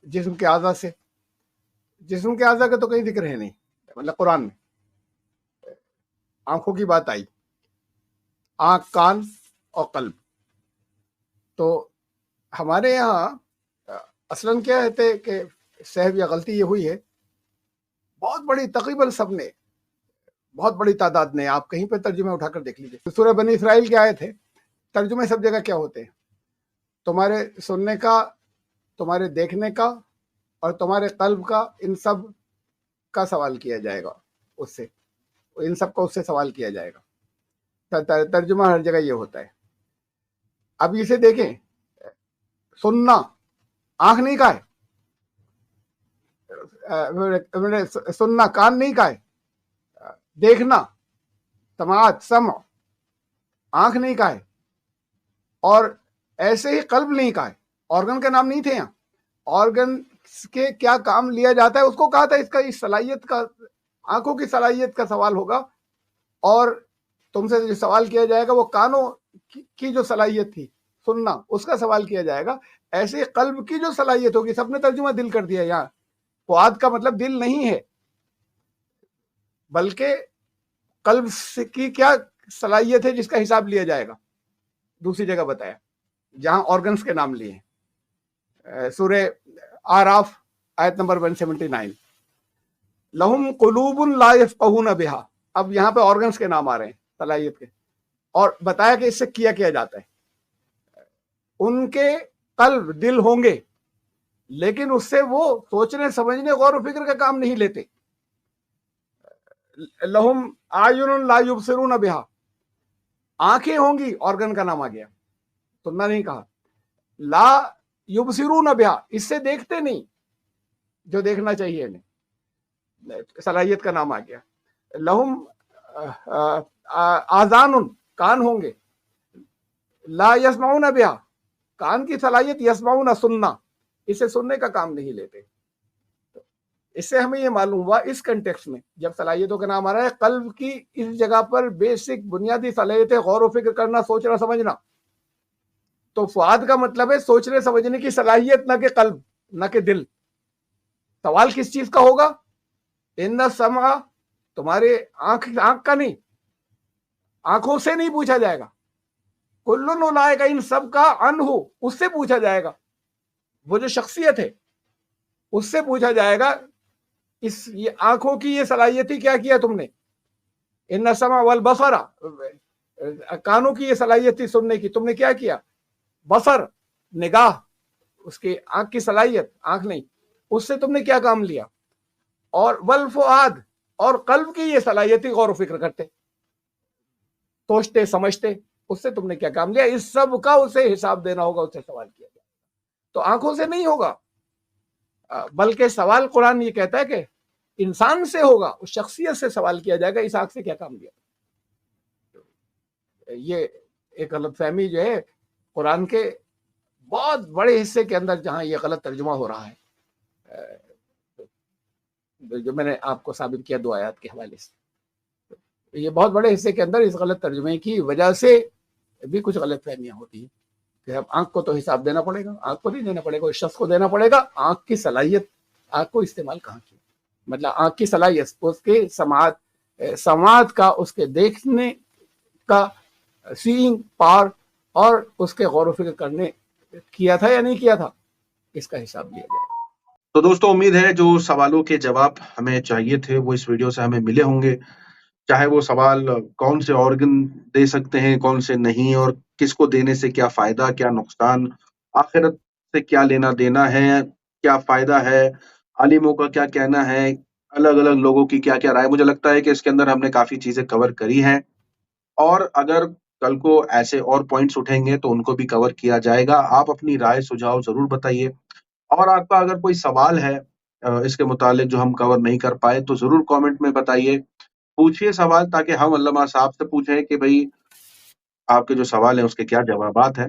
जिस्म के आज़ा से, जिस्म के आज़ा का तो कहीं जिक्र है नहीं, मतलब कुरान में आंखों की बात आई, आंख, कान और कल्ब। तो हमारे यहाँ असलन क्या है कि सहव या गलती ये हुई है, बहुत बड़ी तकरीबन सबने, बहुत बड़ी तादाद ने, आप कहीं पे तर्जुमे उठाकर देख लीजिए, सूरह बनी इसराइल के आए थे, तर्जुमे सब जगह क्या होते हैं, तुम्हारे सुनने का, तुम्हारे देखने का और तुम्हारे कल्ब का, इन सब का सवाल किया जाएगा उससे, इन सब का उससे सवाल किया जाएगा। तर्जुमा हर जगह ये होता है। अब इसे देखें, सुनना आंख नहीं का है, सुनना कान नहीं का है, देखना समाअत सम आंख नहीं का है, और ऐसे ही कल्ब नहीं का है। ऑर्गन का नाम नहीं थे यहाँ, ऑर्गन के क्या काम लिया जाता है उसको कहा था, इसका इस सलाहियत का, आंखों की सलाहियत का सवाल होगा, और तुमसे जो सवाल किया जाएगा वो कानों की जो सलाहियत थी सुनना, उसका सवाल किया जाएगा। ऐसे कल्ब की जो सलाहियत होगी, सबने तर्जुमा दिल कर दिया यहाँ, फुआद का मतलब दिल नहीं है, बल्कि कल्ब की क्या सलाहियत है जिसका हिसाब लिया जाएगा, दूसरी जगह बताया जहां ऑर्गन्स के नाम लिए। सूरे आराफ आयत नंबर 179, लहुम कुलूबुन ला यफ़क़हून बिहा। अब यहाँ पे ऑर्गन्स के नाम आ रहे हैं सलाहियत के, और बताया कि इससे किया जाता है। उनके कल्ब, दिल होंगे, लेकिन उससे वो सोचने समझने गौर व फिक्र का काम नहीं लेते। लहुम आयुनुन ला युबसिरून बिहा, आंखें होंगी, ऑर्गन का नाम आ गया, सुनना नहीं कहा। ला युबसिरून बिहा, इससे देखते नहीं जो देखना चाहिए इन्हें, सलाहियत का नाम आ गया। लहुम आजानुन, कान होंगे, ला यस्माउन बिहा, कान की सलाहियत, यस्माउन सुनना, इसे सुनने का काम नहीं लेते। इससे हमें ये मालूम हुआ इस कंटेक्स्ट में जब सलाहियतों का नाम आ रहा है, कल्ब की इस जगह पर बेसिक बुनियादी सलाहियतें गौर व फिक्र करना, सोचना समझना। तो फुआद का मतलब है सोचने समझने की सलाहियत, न कि कल्ब, न कि दिल। सवाल किस चीज का होगा? इन्ना समा, तुम्हारे आंख का नहीं, आंखों से नहीं पूछा जाएगा। कुल्लुन उलाइका, इन सब का अनहु, उससे पूछा जाएगा। वो जो शख्सियत है उससे पूछा जाएगा, ये आंखों की ये सलाहियत क्या किया तुमने? इन्ना समा वल बसरा, कानों की ये सलाहियत सुनने की, तुमने क्या किया? बसर, निगाह, उसके आंख की सलाहियत, आंख नहीं, उससे तुमने क्या काम लिया? और वल फुआद, और कल्ब की ये सलाहियत गौर फिक्र करते, सोचते समझते, उससे तुमने क्या काम लिया? इस सब का उसे हिसाब देना होगा, उससे सवाल किया जाएगा। तो आंखों से नहीं होगा, बल्कि सवाल कुरान ये कहता है कि इंसान से होगा, उस शख्सियत से सवाल किया जाएगा, इस आंख से क्या काम लिया। ये एक गलतफहमी जो है कुरान के बहुत बड़े हिस्से के अंदर, जहां ये गलत तर्जुमा हो रहा है, जो मैंने आपको साबित किया 2 आयत के हवाले से, ये बहुत बड़े हिस्से के अंदर इस गलत तर्जुमे की वजह से भी कुछ गलतफहमियां होती हैं कि अब आंख को तो हिसाब देना पड़ेगा, आंख को नहीं देना पड़ेगा, उस शख्स को देना पड़ेगा। आंख की सलाहियत, आंख को इस्तेमाल कहाँ की, मतलब आंख की सलाहियत उसके समात का, उसके देखने का, सीइंग पावर, और उसके गौर फिक्र करने किया था या नहीं किया था, इसका हिसाब लिया जाएगा। तो दोस्तों, उम्मीद है जो सवालों के जवाब हमें चाहिए थे वो इस वीडियो से हमें मिले होंगे। चाहे वो सवाल कौन से ऑर्गन दे सकते हैं, कौन से नहीं, और किसको देने से क्या फायदा, क्या नुकसान, आखिरत से क्या लेना देना है, क्या फायदा है, आलिमों का क्या कहना है, अलग-अलग लोगों की क्या-क्या राय। मुझे लगता है कि इसके अंदर हमने काफ़ी चीज़ें कवर करी हैं, और अगर कल को ऐसे और पॉइंट्स उठेंगे तो उनको भी कवर किया जाएगा। आप अपनी राय सुझाव ज़रूर बताइए, और आपका अगर कोई सवाल है इसके मुतालिक जो हम कवर नहीं कर पाए, तो ज़रूर कमेंट में बताइए। पूछिए सवाल, ताकि हम अल्लामा साहब से पूछें कि भई आपके जो सवाल हैं उसके क्या जवाबात हैं।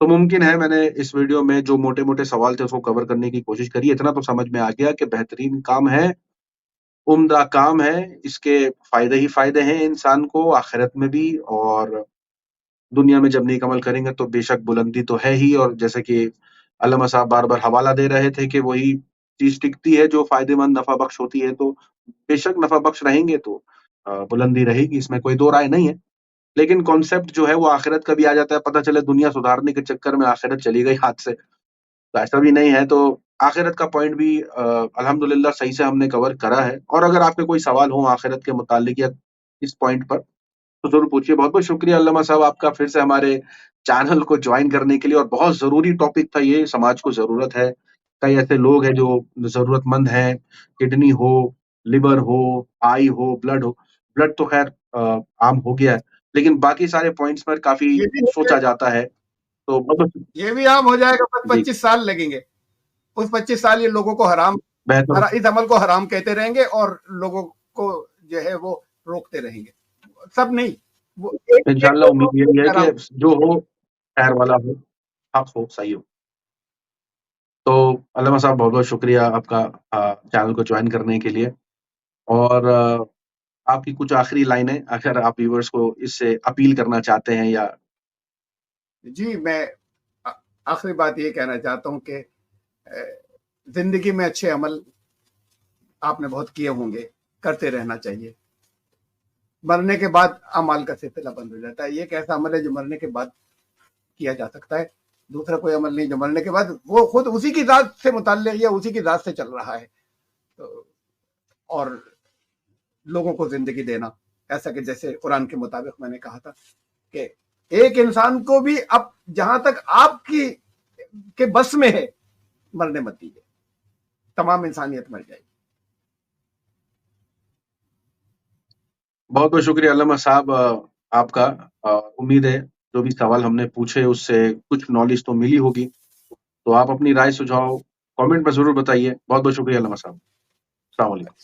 तो मुमकिन है मैंने इस वीडियो में जो मोटे-मोटे सवाल थे उसको कवर करने की कोशिश करी है। इतना तो समझ में आ गया कि बेहतरीन काम है, उम्दा काम है, इसके फ़ायदे ही फ़ायदे हैं इंसान को आखिरत में भी, और दुनिया में जब नेक अमल करेंगे तो बेशक बुलंदी तो है ही। और जैसे कि अल्लामा साहब बार-बार हवाला दे रहे थे कि वही चीज़ टिकती है जो फ़ायदेमंद नफ़ा बख्श होती है, तो बेशक नफ़ा बख्श रहेंगे तो बुलंदी रहेगी, इसमें कोई 2 राय नहीं है। लेकिन कॉन्सेप्ट जो है वो आखिरत का भी आ जाता है, पता चले दुनिया सुधारने के चक्कर में आखिरत चली गई हाथ से, तो ऐसा भी नहीं है। तो आखिरत का पॉइंट भी अल्हम्दुलिल्लाह सही से हमने कवर करा है। और अगर आपके कोई सवाल हो आखिरत के मुताल्लिक या इस पॉइंट पर, तो ज़रूर पूछिए। बहुत-बहुत शुक्रिया अल्लामा साहब आपका फिर से हमारे चैनल को जॉइन करने के लिए, और बहुत ज़रूरी टॉपिक था ये, समाज को ज़रूरत है। कई ऐसे लोग हैं जो ज़रूरतमंद हैं, किडनी हो, लिवर हो, आई हो, ब्लड हो। ब्लड तो खैर आम हो गया है, लेकिन बाकी सारे पॉइंट्स पर काफ़ी ये भी सोचा जाता है। तो बहुत ये भी आम हो जाएगा, बस जी। 25 साल लगेंगे। उस 25 साल ये लोगों को हराम, बेहतर इस अमल को हराम कहते रहेंगे और लोगों को जो है वो रोकते रहेंगे। सब नहीं, वो एक इंशाअल्लाह उम्मीद यही है हराम। कि जो हो खैर वाला हो, हक हो, सही हो। तो अल्लामा साहब बहुत-बहुत शुक्रिया आपका चैनल को जॉइन करने के लिए, और आपकी कुछ आखिरी लाइनें अगर आप व्यूअर्स को इससे अपील करना चाहते हैं या। जी, मैं आखिरी बात ये कहना चाहता हूँ कि जिंदगी में अच्छे अमल आपने बहुत किए होंगे, करते रहना चाहिए। मरने के बाद अमाल का सिलसिला बंद हो जाता है। ये एक ऐसा अमल है जो मरने के बाद किया जा सकता है, दूसरा कोई अमल नहीं जो मरने के बाद वो खुद उसी की जात से मुताल्लिक़ या उसी की जात से चल रहा है। तो और लोगों को जिंदगी देना, ऐसा कि जैसे कुरान के मुताबिक मैंने कहा था कि एक इंसान को भी अब जहां तक आपकी के बस में है मरने मत दीजिए, तमाम इंसानियत मर जाएगी। बहुत बहुत शुक्रिया अल्लामा साहब आपका। उम्मीद है जो भी सवाल हमने पूछे उससे कुछ नॉलेज तो मिली होगी। तो आप अपनी राय सुझाव कमेंट में जरूर बताइए। बहुत बहुत शुक्रिया अल्लामा साहब। अस्सलाम वालेकुम।